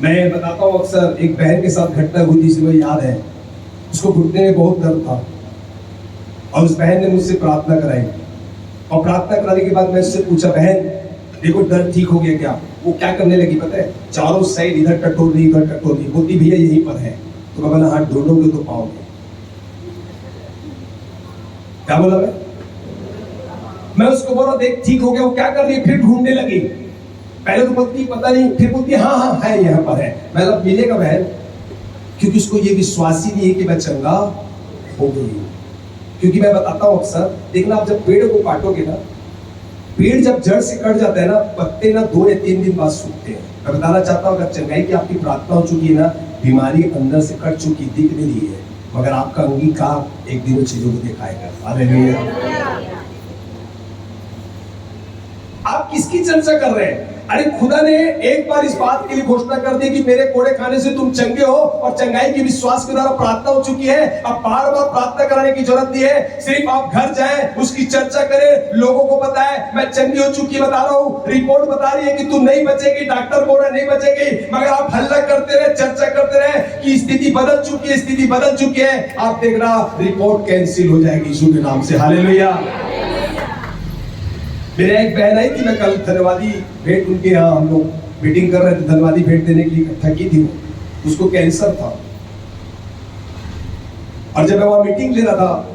मैं बताता हूं, अक्सर एक बहन के साथ घटना हुई थी, मुझे याद है। उसको घुटने में बहुत दर्द था और उस बहन ने मुझसे प्रार्थना कराई, और प्रार्थना कराने के बाद मैं उससे पूछा, बहन देखो दर्द ठीक हो गया क्या? वो क्या करने लगी पता है, चारों साइड इधर टटोलनी इधर टटोलनी, बोलती भैया यहीं पर है। तो मैं बोला हाथ ढूंढोगे तो पाओगे। क्या बोला मैं उसको बोला देख ठीक हो गया। वो क्या कर रही है, फिर ढूंढने लगी। पहले तो बोलती पता नहीं, फिर बोलती हाँ हाँ है यहाँ पर है। मैं अब मिलेगा बहन, क्योंकि उसको ये विश्वास ही नहीं है कि मैं चंगा हो गई हूँ। क्योंकि मैं बताता हूँ अक्सर, देखना आप जब पेड़ को काटोगे ना, पेड़ जब जड़ से कट जाता है ना, पत्ते ना 2 या 3 दिन बाद सूखते हैं। मैं बताना चाहता हूँ, अगर चंगाई की आपकी प्रार्थना हो चुकी है ना, बीमारी अंदर से कट चुकी दिख नहीं रही है, मगर आपका अंगीकार एक दिन उन चीजों को दिखाएगा। हालेलुया। आप किसकी चर्चा कर रहे हैं? अरे खुदा ने एक बार इस बात के लिए घोषणा कर दी कि मेरे कोड़े खाने से तुम चंगे हो, और चंगाई की विश्वास के द्वारा प्रार्थना हो चुकी है। अब बार बार प्रार्थना कराने की जरूरत नहीं है, सिर्फ आप घर जाएं, उसकी चर्चा करें, लोगों को बताएं मैं चंगी हो चुकी, बता रहा हूँ, रिपोर्ट बता रही है कि तुम नहीं बचेगी, डॉक्टर बोल रहा नहीं बचेगी, मगर आप हल्ला करते रहे, चर्चा करते रहे कि स्थिति बदल चुकी है, स्थिति बदल चुकी है। आप देखना रिपोर्ट कैंसिल हो जाएगी यीशु के नाम से। हालेलुया। मेरे एक बहन आई थी, मैं कल धन्यवादी भेंट उनके यहाँ हम लोग मीटिंग कर रहे थे, धन्यवादी भेंट देने के लिए इकट्ठा की थी। उसको कैंसर था, और जब मैं वहां मीटिंग ले रहा था,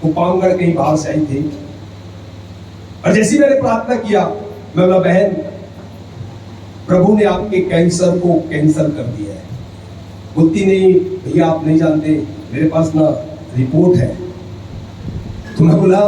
वो पावगढ़ कहीं बाहर से आई थी, और जैसे मैंने प्रार्थना किया, मैं बोला बहन प्रभु ने आपके कैंसर को कैंसल कर दिया है। बोलती नहीं भैया आप नहीं जानते, मेरे पास ना रिपोर्ट है। तो मैं बोला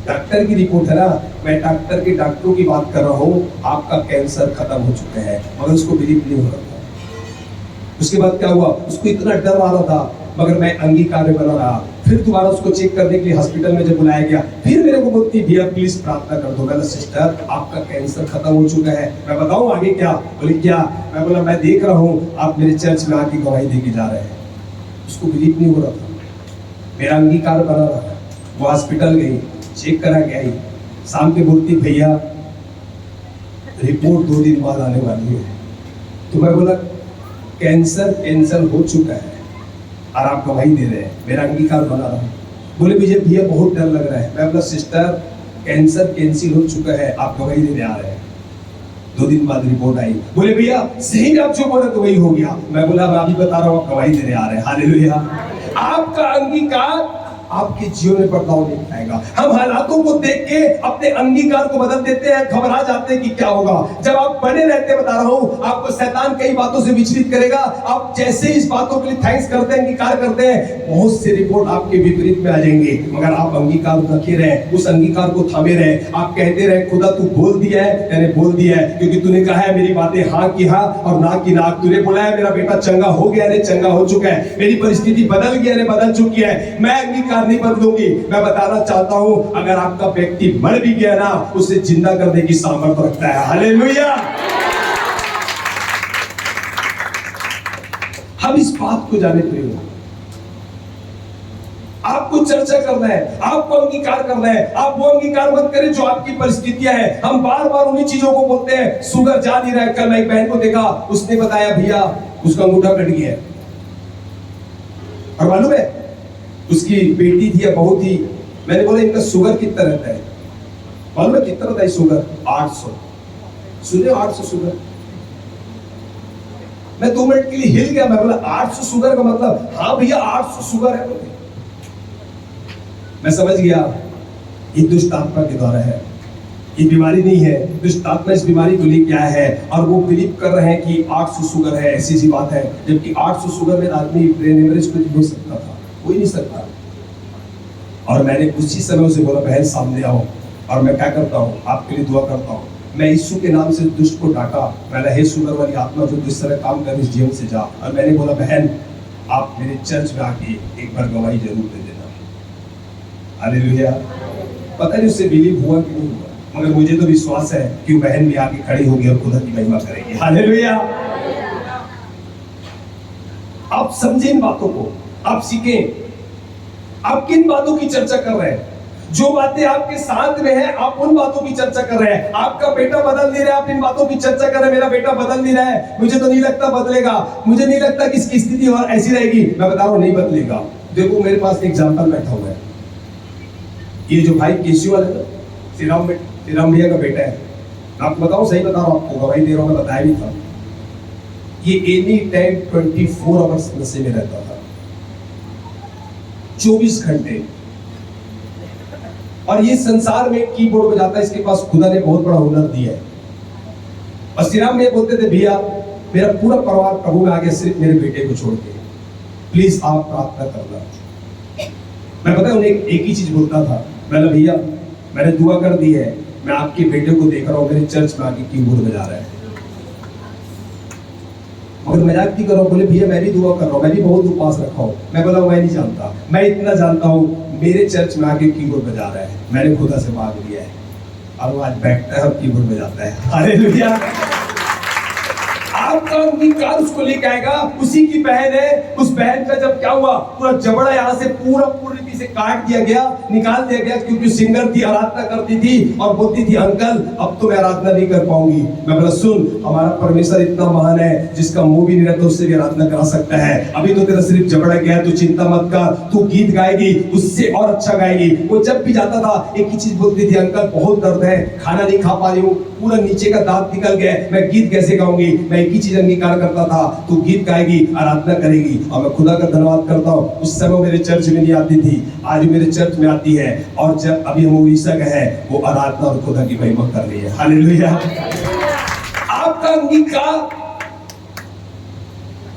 डॉक्टर की रिपोर्ट है ना, मैं डॉक्टरों की बात कर रहा हूँ, आपका कैंसर खत्म हो चुका है। मगर उसको बिलीव नहीं हो रहा था। उसके बाद क्या हुआ, उसको इतना डर आ रहा था, मगर मैं अंगीकार बना रहा। फिर दोबारा उसको चेक करने के लिए हॉस्पिटल में जब बुलाया गया, फिर मेरे को बोलती भैया प्लीज प्रार्थना कर दो। मैं सिस्टर आपका कैंसर खत्म हो चुका है। मैं बताऊं आगे क्या? बोली क्या? मैं बोला मैं देख रहा हूँ आप मेरे चर्च में आके गवाही देके जा रहे हैं। उसको बिलीव नहीं हो रहा था, मेरा अंगीकार बना रहा। वो हॉस्पिटल गई, चेक करा के आई, शाम के बोलती भैया रिपोर्ट 2 दिन बाद आने वाली है। तो मैं बोला कैंसर कैंसल हो चुका है, और आप गवाही दे रहे हैं, मेरा अंगीकार बना रहा हूँ। बोले मुझे भैया बहुत डर लग रहा है। मैं बोला सिस्टर कैंसर कैंसिल हो चुका है, आप गवाही देने आ रहे हैं। 2 दिन बाद रिपोर्ट आई। बोले भैया सही में आप जो बोले तो वही हो गया। मैं बोला मैं अभी बता रहा हूँ, आप गवाही देने आ रहे हैं। हालेलुया। आपका अंगीकार आपके जीवन में बदलाव नहीं आएगा। हम हालातों को देख के अपने अंगीकार को बदल देते हैं, घबरा जाते हैं कि क्या होगा। जब आप बने रहते, बता रहा हूं, आपको शैतान कई बातों से विचलित करेगा। आप जैसे इस बातों के लिए थैंक्स करते हैं, अंगीकार करते हैं, बहुत से रिपोर्ट आपके विपरीत में आ जाएंगे। मगर आप अंगीकार रखे रहे, उस अंगीकार को थामे रहे। आप कहते रहे खुदा तू बोल दिया है, मैंने बोल दिया है, क्योंकि तूने कहा है मेरी बातें हाँ की हाँ और ना की ना। तूने बोला है मेरा बेटा चंगा हो गया ने चंगा हो चुका है, मेरी परिस्थिति बदल गया ने बदल चुकी है, मैं अंगीकार नहीं बदलूंगी। मैं बताना चाहता हूं, अगर आपका व्यक्ति मर भी गया ना, उसे जिंदा करने की सामर्थ्य रखता है। हालेलुया। हम इस बात को जाने पे हो, आपको चर्चा करना है, आपको अंगीकार करना है। आप वो अंगीकार मत करें जो आपकी परिस्थितियां हैं। हम बार बार उन्हीं चीजों को बोलते हैं। शुगर जा नहीं रहा है। कल मैं एक बहन को देखा, उसने बताया भैया उसका अंगूठा कट गया है। और मालूम है उसकी बेटी थी, बहुत ही, मैंने बोला इनका शुगर कितना रहता है? मालूम है कितना रहता है शुगर? 800। सुने 800 शुगर? मैं 2 मिनट के लिए हिल गया। मैं बोला 800 शुगर का मतलब? हाँ भैया 800 शुगर है। मैं समझ गया ये दुष्ट आत्मा के द्वारा है, ये बीमारी नहीं है। दुष्ट आत्मा इस बीमारी को लेके आया है और वो बिलीव कर रहे हैं कि 800 शुगर है, ऐसी सी बात है। जबकि 800 शुगर में आदमी ब्रेन हेमरेज कुछ हो सकता था, हो ही नहीं सकता। और मैंने उसी समय उसे बोला बहन सामने आओ, और मैं क्या करता हूँ आपके लिए दुआ करता हूँ। मैं यीशु के नाम से दुष्ट को डांटा। मैंने हे शुगर वाली आत्मा जो जिस तरह काम कर इस जीवन से जा। और मैंने बोला बहन आप मेरे चर्च में आके एक बार गवाही जरूर दे देना। हालेलुया। पता नहीं उससे बिलीव हुआ कि नहीं हुआ, मगर मुझे तो विश्वास है कि वो बहन भी आके खड़ी होगी और खुदा की महिमा करेगी। हालेलुया। आप समझें इन बातों को, आप सीखें। आप किन बातों की चर्चा कर रहे हैं? जो बातें आपके साथ में है, आप उन बातों की चर्चा कर रहे हैं। आपका बेटा बदल नहीं रहा है, आप इन बातों की चर्चा कर रहे हैं। मेरा बेटा बदल नहीं रहा है, मुझे तो नहीं लगता बदलेगा, मुझे नहीं लगता कि इसकी स्थिति और ऐसी रहेगी। मैं बता रहा हूं नहीं बदलेगा। देखो मेरे पास एक एग्जाम्पल बैठा हुआ है। ये जो भाई केशव है, श्रीराम भैया का बेटा है। आपको बताऊं, सही बता रहा हूं, आपको गवाही दे रहा हूं, मैं बताया भी था। ये एनी टाइम 24 आवर्स नशे में रहता था, 24 घंटे। और ये संसार में कीबोर्ड बजाता है, इसके पास खुदा ने बहुत बड़ा हुनर दिया है। और श्रीराम भैया बोलते थे भैया मेरा पूरा परिवार प्रभु में आ गया, सिर्फ मेरे बेटे को छोड़ के, प्लीज आप प्रार्थना करना। मैं पता है उन्हें एक ही चीज बोलता था, मैंने भैया मैंने दुआ कर दी है, मैं आपके बेटे को देख रहा हूँ मेरे चर्च में आके कीबोर्ड बजा रहा है। मगर मजाक भी करो, बोले भैया मैं भी दुआ कर रहा हूँ, मैं भी बहुत उपवास रखा हूँ। मैं बोला मैं नहीं जानता, मैं इतना जानता हूँ मेरे चर्च में आके कीबोर्ड बजा रहा है, मैंने खुदा से मांग लिया है। अब वो आज बैठता है और कीबोर्ड बजाता है। हालेलुया। आपका अंगीकार उसको लेके आएगा। उसी की बहन है, उस बहन का जब क्या हुआ, पूरा जबड़ा यहाँ से पूरा पूरी रीति से काट दिया गया, निकाल दिया गया, क्योंकि सिंगर थी, आराधना करती थी और बोलती थी अंकल अब तो मैं आराधना नहीं कर पाऊंगी। मैं बोला सुन, हमारा परमेश्वर इतना महान है, जिसका मुंह भी नहीं रहता उससे भी आराधना करा सकता है। अभी तो तेरा सिर्फ जबड़ा गया, तू चिंता मत कर, तू गीत गाएगी, उससे और अच्छा गाएगी। वो जब भी जाता था एक ही चीज बोलती थी, अंकल बहुत दर्द है, खाना नहीं खा पा रही हूँ, पूरा नीचे का दांत निकल गया, मैं गीत कैसे गाऊंगी। मैं एक ही चीज अंगीकार करता था, तू गीत गाएगी, आराधना करेगी। और मैं खुदा का धन्यवाद करता हूँ, उस समय मेरे चर्च में नहीं आती थी, आज मेरे चर्च में आती है। और जब अभी हम उड़ीसा गए हैं, वो आराधना और खुदा की महिमा कर रही है। हालेलुया। आपका अंगीकार,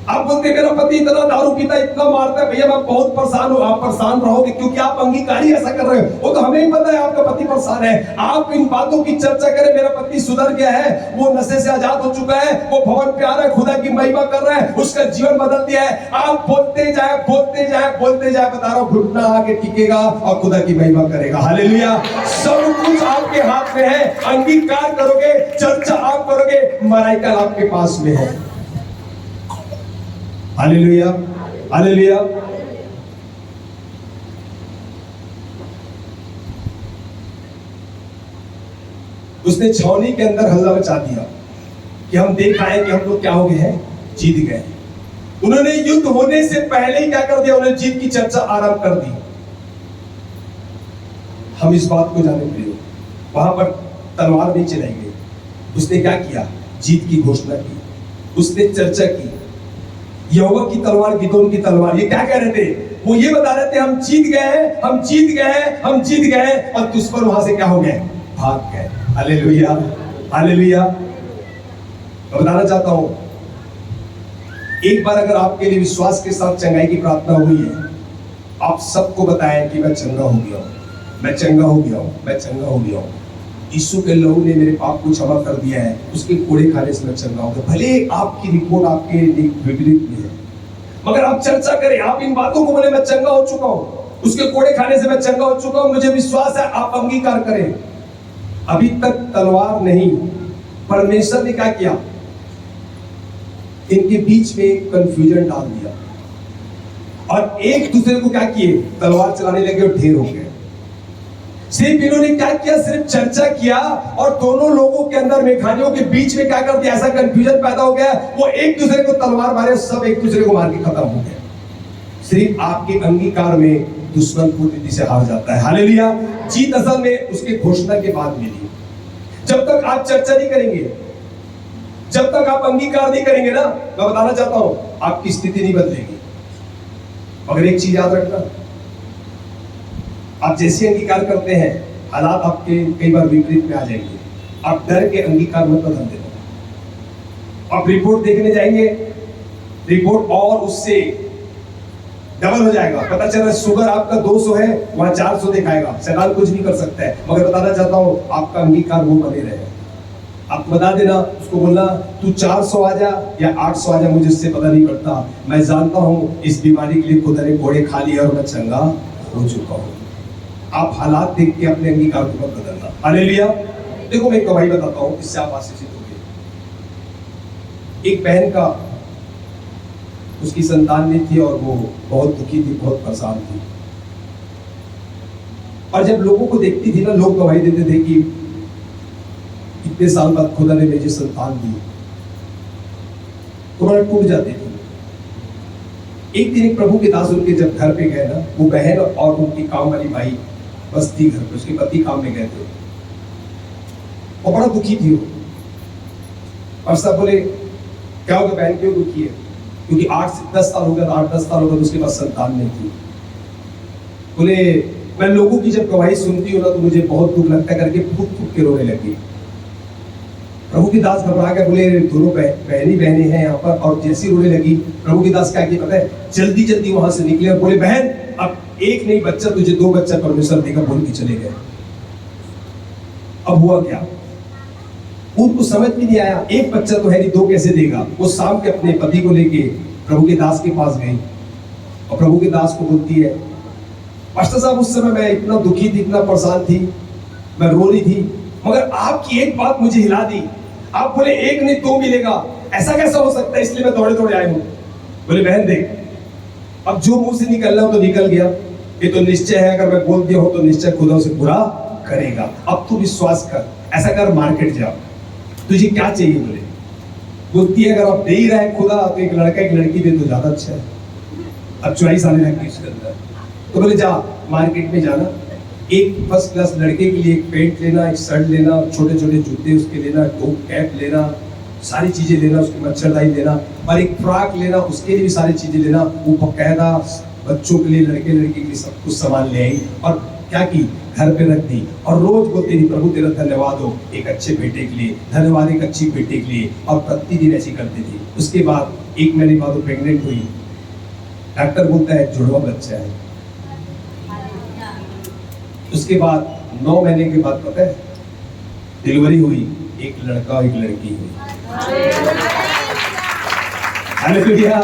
आप बोलते मेरा पति इतना दारू पीता, इतना मारता है, भैया मैं बहुत परेशान हूं। आप परेशान रहोगे क्योंकि आप अंगीकारी ऐसा कर रहे हो। वो तो हमें ही पता है आपका पति परेशान है। आप इन बातों की चर्चा करें, मेरा पति सुधर गया है, वो नशे से आजाद हो चुका है, वो भवन पे आ रहा है, खुदा की महिमा कर रहा है, उसका जीवन बदल दिया है। आप बोलते जाए बोलते जाए बोलते जाए, बता रहा हूं घुटना आके टिकेगा और खुदा की महिमा करेगा। हालेलुया। सब कुछ आपके हाथ में है। अंगीकार करोगे, चर्चा आप करोगे, मराइकल आपके पास में है। Hallelujah, hallelujah. उसने छावनी के अंदर हल्ला मचा दिया कि हम देख आए कि हम लोग क्या हो गए हैं, जीत गए। उन्होंने युद्ध होने से पहले ही क्या कर दिया, उन्होंने जीत की चर्चा आरंभ कर दी। हम इस बात को जाने प्रियो, वहां पर तलवार नहीं चलाई गई। उसने क्या किया, जीत की घोषणा की, उसने चर्चा की। यहोवा की तलवार, गिदोन की तलवार, ये क्या कह रहे थे, वो ये बता रहे थे हम जीत गए हैं, हम जीत गए हैं, हम जीत गए हैं, और दुश्मन वहां से क्या हो गए, भाग गए। Hallelujah, hallelujah. मैं बताना चाहता हूं, एक बार अगर आपके लिए विश्वास के साथ चंगाई की प्रार्थना हुई है, आप सबको बताएं कि मैं चंगा हो गया हूं, मैं चंगा हो गया हूं, मैं चंगा हो गया हूं। यीशु के लहू ने मेरे पाप को क्षमा कर दिया है, उसके कोड़े खाने से मैं चंगा हो गया। भले आपकी रिपोर्ट आपके विपरीत में है, मगर आप चर्चा करें, आप इन बातों को बोले मैं चंगा हो चुका हूं, उसके कोड़े खाने से मैं चंगा हो चुका हूं, मुझे विश्वास है। आप अंगीकार करें। अभी तक तलवार नहीं, परमेश्वर ने क्या किया, इनके बीच में कंफ्यूजन डाल दिया और एक दूसरे को क्या किए, तलवार चलाने लगे और ढेर हो गए। सिर्फ इन्होंने क्या किया, सिर्फ चर्चा किया और दोनों लोगों के अंदर, मेघानियों के बीच में क्या कर दिया, ऐसा कंफ्यूजन पैदा हो गया, वो एक दूसरे को तलवार मारे, सब एक दूसरे को मार के खत्म हो गया। सिर्फ आपके अंगीकार में दुश्मन पूरी रीति से हार जाता है। हालेलुया। जीत असल में उसके घोषणा के बाद मिली। जब तक आप चर्चा नहीं करेंगे, जब तक आप अंगीकार नहीं करेंगे ना, मैं बताना चाहता हूं, आपकी स्थिति नहीं बदलेगी। मगर एक चीज याद रखना, आप जैसे अंगीकार करते हैं, हालात आपके कई बार विपरीत में आ जाएंगे। आप डर के अंगीकार मत बदल देना। आप रिपोर्ट देखने जाएंगे, रिपोर्ट और उससे डबल हो जाएगा। पता चल रहा है शुगर आपका 200 है, वहां 400 दिखाएगा। शैतान कुछ नहीं कर सकता है। मगर बताना चाहता हूं, आपका अंगीकार वो बने रहे। आप बता देना, उसको बोलना तू 400 आ जा या 800 आ जा, मुझे इससे पता नहीं पड़ता, मैं जानता हूं इस बीमारी के लिए खुदा ने घोड़े खा लिए और मैं चंगा हो चुका हूं। आप हालात देख के अपने अंगीकार को मत बदलना। हालेलुया। देखो, मैं एक गवाही बताता हूं, इससे आप आशीषित होंगे। एक बहन का, उसकी संतान नहीं थी और वो बहुत दुखी थी, बहुत परेशान थी। और जब लोगों को देखती थी ना, लोग गवाही देते थे कि इतने साल बाद खुदा ने मुझे संतान दी, तो बड़ा टूट जाती थी। एक दिन एक प्रभु के दास उनके जब घर पे गए ना, वो बहन और उनकी काम वाली भाई बस थी घर पे, उसके पति काम में गए थे और बड़ा दुखी थी वो। और सब बोले क्या हो गया बहन, क्यों दुखी है? क्योंकि 8 से 10 साल हो गया, 8-10 साल हो गया, तो उसके पास संतान नहीं थी। बोले मैं लोगों की जब गवाही सुनती हूँ ना, तो मुझे बहुत दुख लगता है, करके फूट फूट के रोने लगी। प्रभु की दास घबरा गए, बोले दोनों बहनें हैं यहाँ पर। और जैसी रोने लगी, प्रभु की दास क्या किया पता है, जल्दी जल्दी वहां से निकले और बोले बहन अब एक नहीं बच्चा, तुझे 2 बच्चा परमेश्वर देगा, बोल के चले गए। अब हुआ क्या, उनको समझ भी नहीं आया, एक बच्चा तो है नहीं, 2 कैसे देगा। वो शाम के अपने पति को लेके प्रभु के दास के पास गई और प्रभु के दास को बोलती है, पास्टर साहब उस समय मैं इतना दुखी थी, इतना परेशान थी, मैं रो रही थी, मगर आपकी एक बात मुझे हिला दी। आप बोले एक नहीं 2 मिलेगा, ऐसा कैसा हो सकता है, इसलिए मैं दौड़े दौड़े आए हूं। बोले बहन देख, अब जो मुंह से निकलना हो तो निकल गया, ये तो निश्चय है, अगर मैं बोल दिया हो तो निश्चय खुदा उसे पूरा करेगा। अब तू विश्वास कर, ऐसा कर, मार्केट जा, तुझे क्या चाहिए? बोलती है अगर आप दे ही रहे खुदा तो एक लड़का एक लड़की दे तो ज्यादा अच्छा है। अब चॉइस आने लगी उसके अंदर, तो बोले जा मार्केट में जाना, एक फर्स्ट क्लास लड़के के लिए एक पैंट लेना, एक शर्ट लेना, छोटे छोटे जूते उसके लेना, 2 कैप लेना, सारी चीजें लेना, उसकी मच्छरदानी लेना, और एक फ्रॉक लेना, उसके लिए भी सारी चीजें लेना। वो बकायदा बच्चों के लिए, लड़के लड़की के लिए सब कुछ सामान ले आई और क्या की, घर पे रख दी। और रोज बोलती थी प्रभु तेरा धन्यवाद हो एक अच्छे बेटे के लिए, धन्यवाद एक अच्छी बेटे के लिए, और प्रतिदिन ऐसी करती थी। उसके बाद 1 महीने बाद वो प्रेग्नेंट हुई। डॉक्टर बोलता है जुड़वा बच्चा है। उसके बाद 9 महीने के बाद पता है डिलीवरी हुई, एक लड़का और एक लड़की हुई। हालेलुया।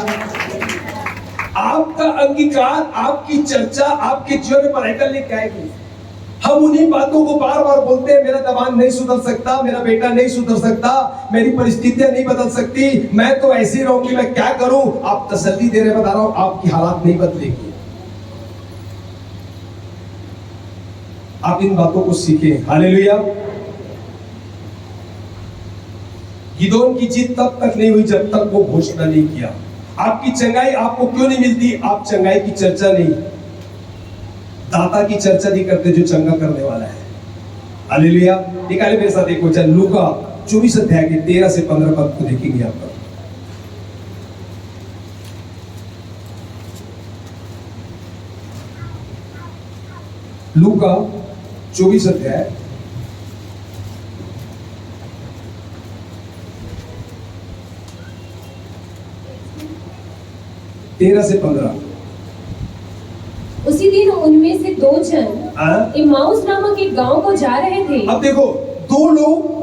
आपका अंगीकार, आपकी चर्चा आपके जीवन में पढ़ाई करने क्या है? हम उन्हीं बातों को बार बार बोलते हैं, मेरा जवान नहीं सुधर सकता, मेरा बेटा नहीं सुधर सकता, मेरी परिस्थितियां नहीं बदल सकती, मैं तो ऐसे ही रहूंगी, मैं क्या करूं? आप तसल्ली दे रहे, बता रहा हूं, आपकी हालात नहीं बदलेगी। आप इन बातों को सीखें। हालेलुया। गिदोन की जीत तब तक नहीं हुई जब तक वो घोषणा नहीं किया। आपकी चंगाई आपको क्यों नहीं मिलती? आप चंगाई की चर्चा नहीं, दाता की चर्चा नहीं करते जो चंगा करने वाला है। हालेलुया। निकाले मेरे साथ एक वचन, लूका 24 अध्याय के 13 से 15 पद को देखेंगे आप पर। लूका 24 अध्याय 13 से 15। उसी दिन उनमें से दो जन इमाउस नामक एक गांव को जा रहे थे। अब देखो, दो लोग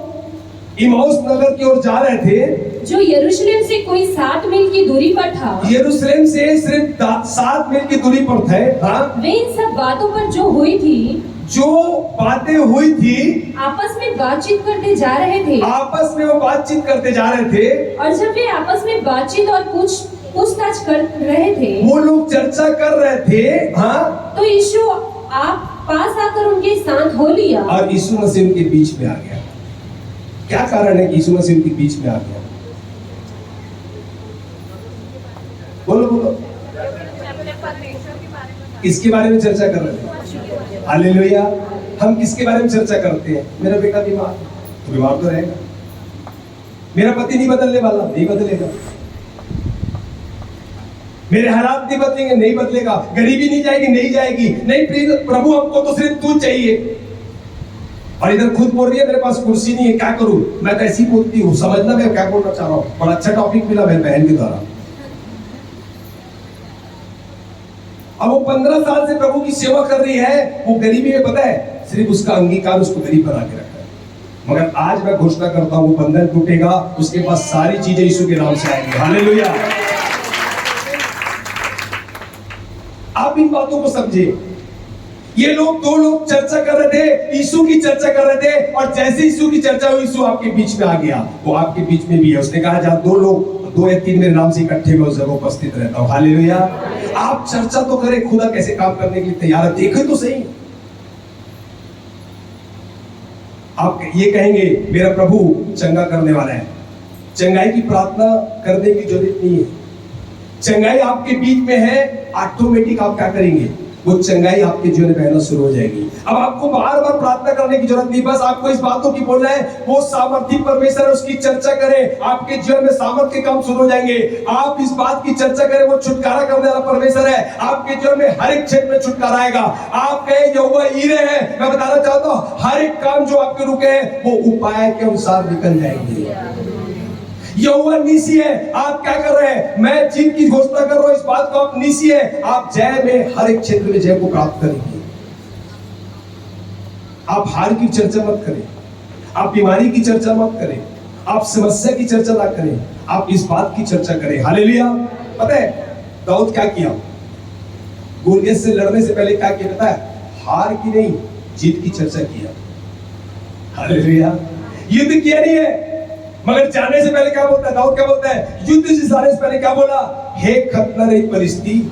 इमाउस नगर की ओर जा रहे थे, जो यरूशलेम से कोई 7 मील की दूरी पर था। यरूशलेम से सिर्फ 7 मील की दूरी पर थे। वे इन सब बातों पर जो हुई थी, जो बातें हुई थी, आपस में बातचीत करते जा रहे थे। आपस में वो बातचीत करते जा रहे थे। और जब वे आपस में बातचीत और पूछताछ कर रहे थे, वो लोग चर्चा कर रहे थे, तो यीशु आप पास आकर उनके साथ हो लिया और यीशु मसीह उनके बीच में आ गया। क्या कारण है कि यीशु मसीह उनके बीच में आ गया? बोलो बोलो। किसके बारे में चर्चा कर रहे थे? हालेलुया। हम किसके बारे में चर्चा करते हैं? मेरा बेटा बीमार, तो बीमार तो रहेगा। मेरा पति नहीं बदलने वाला, नहीं बदलेगा। मेरे हालात नहीं बदलेंगे, नहीं बदलेगा। गरीबी नहीं जाएगी, नहीं जाएगी। नहीं प्रभु, हमको तो सिर्फ तू चाहिए। और इधर खुद बोल रही है मेरे पास कुर्सी नहीं है, क्या करूं? मैं तो ऐसी बोलती हूँ, समझना मैं क्या बोलना चाह रहा हूँ। बड़ा अच्छा टॉपिक मिला मेरी बहन के द्वारा। अब वो 15 साल से प्रभु की सेवा कर रही है। वो गरीबी में, पता है, सिर्फ उसका अंगीकार उसको गरीब बना के रखा है। मगर आज मैं घोषणा करता हूँ, वो बंधन टूटेगा, उसके पास सारी चीजें यीशु के नाम से आएंगी। हालेलुया। आप इन बातों को समझे। ये लोग, दो लोग चर्चा कर रहे थे, यीशु की चर्चा कर रहे थे, और जैसे यीशु की चर्चा हुई, यीशु आपके बीच में आ गया। वो आपके बीच में भी है। उसने कहा, जहां दो लोग, 2 या 3 मेरे नाम से इकट्ठे में उस जगह उपस्थित रहता हूं। हालेलुया। आप चर्चा तो करें, खुदा कैसे काम करने के लिए तैयार है, देखें तो सही। आप ये कहेंगे, मेरा प्रभु चंगा करने वाला है। चंगाई की प्रार्थना करने की जरूरत नहीं है। चंगाई आपके बीच में है, ऑटोमेटिक आप क्या करेंगे? वो चंगाई आपके जीवन में बहना शुरू हो जाएगी। अब आपको बार बार प्रार्थना करने की जरूरत नहीं, बस आपको इस बातों की बोलना है, वो सामर्थी परमेश्वर है, उसकी चर्चा करें, आपके जीवन में सामर्थ्य के काम शुरू हो जाएंगे। आप इस बात की चर्चा करें, वो छुटकारा करने वाला परमेश्वर है, आपके जीवन में हर एक क्षेत्र में छुटकारा आएगा। आप कहे यहोवा ईरे है, मैं बताना चाहता हूँ, हर एक काम जो आपके रुके हैं, वो उपाय के अनुसार निकल जाएंगे। यहोवा नीसी है। आप क्या कर रहे हैं? मैं जीत की घोषणा कर रहा हूं, इस बात को आप नीसी है। आप जय में, हर एक क्षेत्र में जय को प्राप्त करेंगे। आप हार की चर्चा मत करें, आप बीमारी की चर्चा मत करें, आप समस्या की चर्चा ना करें, आप इस बात की चर्चा करें। हालेलुया। पता है दाऊद क्या किया? गोलियत से लड़ने से पहले क्या किया पता है? हार की नहीं, जीत की चर्चा किया। हालेलुया। युद्ध किया नहीं है, मगर जाने से पहले क्या बोलता है? दाऊद क्या बोलता है? युद्ध से जाने से पहले क्या बोला? हे खतना रही परिस्थिति,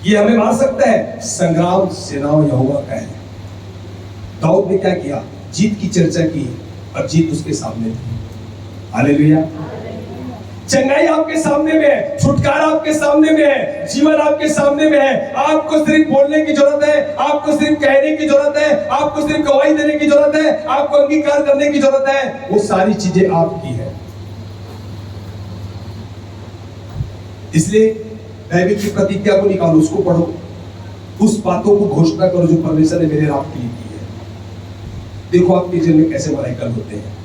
ये हमें मार सकता है, संग्राम सेनाओं यहोवा का है। दाऊद ने क्या किया? जीत की चर्चा की, और जीत उसके सामने थी। हालेलुया। चंगाई आपके सामने में है, छुटकारा आपके सामने में है, जीवन आपके सामने में है। आपको सिर्फ बोलने की जरूरत है, आपको सिर्फ कहने की जरूरत है, आपको सिर्फ गवाही देने की जरूरत है, आपको अंगीकार करने की जरूरत है। वो सारी चीजें आपकी है। इसलिए दैविक की प्रतिज्ञा को निकालो, उसको पढ़ो, उस बातों को घोषणा करो जो परमेश्वर ने मेरे आपके लिए की है। देखो आपके जीवन में कैसे मराइकल होते हैं।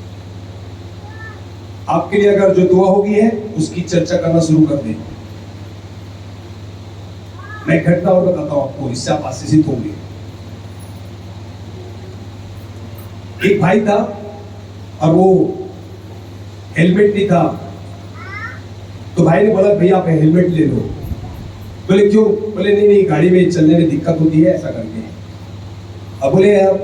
आपके लिए अगर जो दुआ होगी है, उसकी चर्चा करना शुरू कर दे। मैं घटना और बताता हूं आपको, इससे आप आशीषित होंगे। एक भाई था और वो हेलमेट नहीं था, तो भाई ने बोला भैया आप हेलमेट ले लो। बोले क्यों? बोले नहीं नहीं, गाड़ी में चलने में दिक्कत होती है, ऐसा करके। अब बोले यार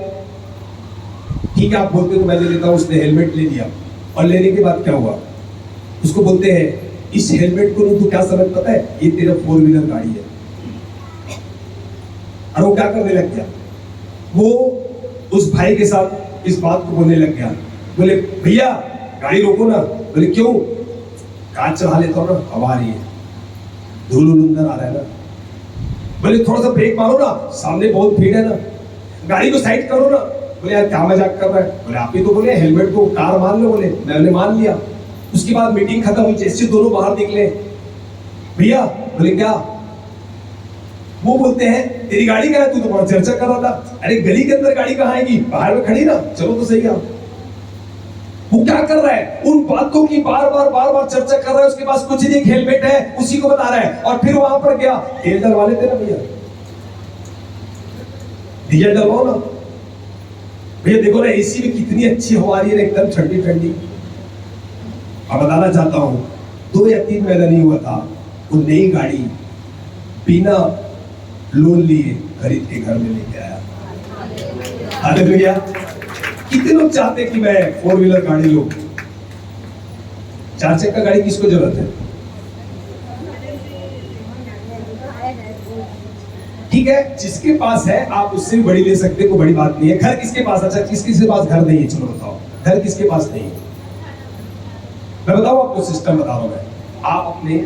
ठीक है, आप बोलते तो मैं ले लेता हूं। उसने हेलमेट ले लिया, और लेने के बाद क्या हुआ? उसको बोलते हैं इस हेलमेट को तू क्या समझ, पता है ये तेरा 4 व्हीलर गाड़ी है। और वो क्या करने लग गया? वो उस भाई के साथ इस बात को बोलने लग गया। बोले भैया गाड़ी रोको ना। बोले क्यों? कांच चढ़ा लेता हूँ ना, हवा आ रही है। धूल अंदर आ रहा है ना। बोले थोड़ा सा ब्रेक मारो ना, सामने बहुत भीड़ है ना, गाड़ी को साइड करो ना। बोले यार क्या मजाक कर रहा है। बोले आप ही तो बोले हेलमेट को कार मान लो। बोले मैंने मान लिया। उसके बाद मीटिंग खत्म हुई, जैसे दोनों बाहर निकले, भैया बोले क्या, वो बोलते हैं तेरी गाड़ी कहाँ है, तू तो बहुत चर्चा कर रहा था। अरे गली के अंदर गाड़ी कहाँ आएगी, बाहर में खड़ी ना, चलो तो सही। आप वो क्या कर रहा है, उन बातों की बार बार चर्चा कर रहा है। उसके पास कुछ नहीं, हेलमेट है उसी को बता रहा है। और फिर वहां पर गया, तेल डलवा लेते ना भैया, डीजल डलवाओ ना भैया। देखो ना एसी में कितनी अच्छी हवा आ रही है, एकदम ठंडी ठंडी। अब बताना चाहता हूं 2 या 3 महीना नहीं हुआ था, वो नई गाड़ी बिना लोन लिए खरीद के घर में लेके आया। हालेलुया। कितने लोग चाहते कि मैं 4 व्हीलर गाड़ी लूं? 4 चक्का गाड़ी किसको जरूरत है? ठीक है, जिसके पास है आप उससे भी बड़ी ले सकते, कोई बड़ी बात नहीं है। घर किसके पास, अच्छा किसके पास घर नहीं है, चलो बताओ, घर किसके पास नहीं है? मैं बताऊं आपको, सिस्टम बता रहा हूं मैं। आप अपने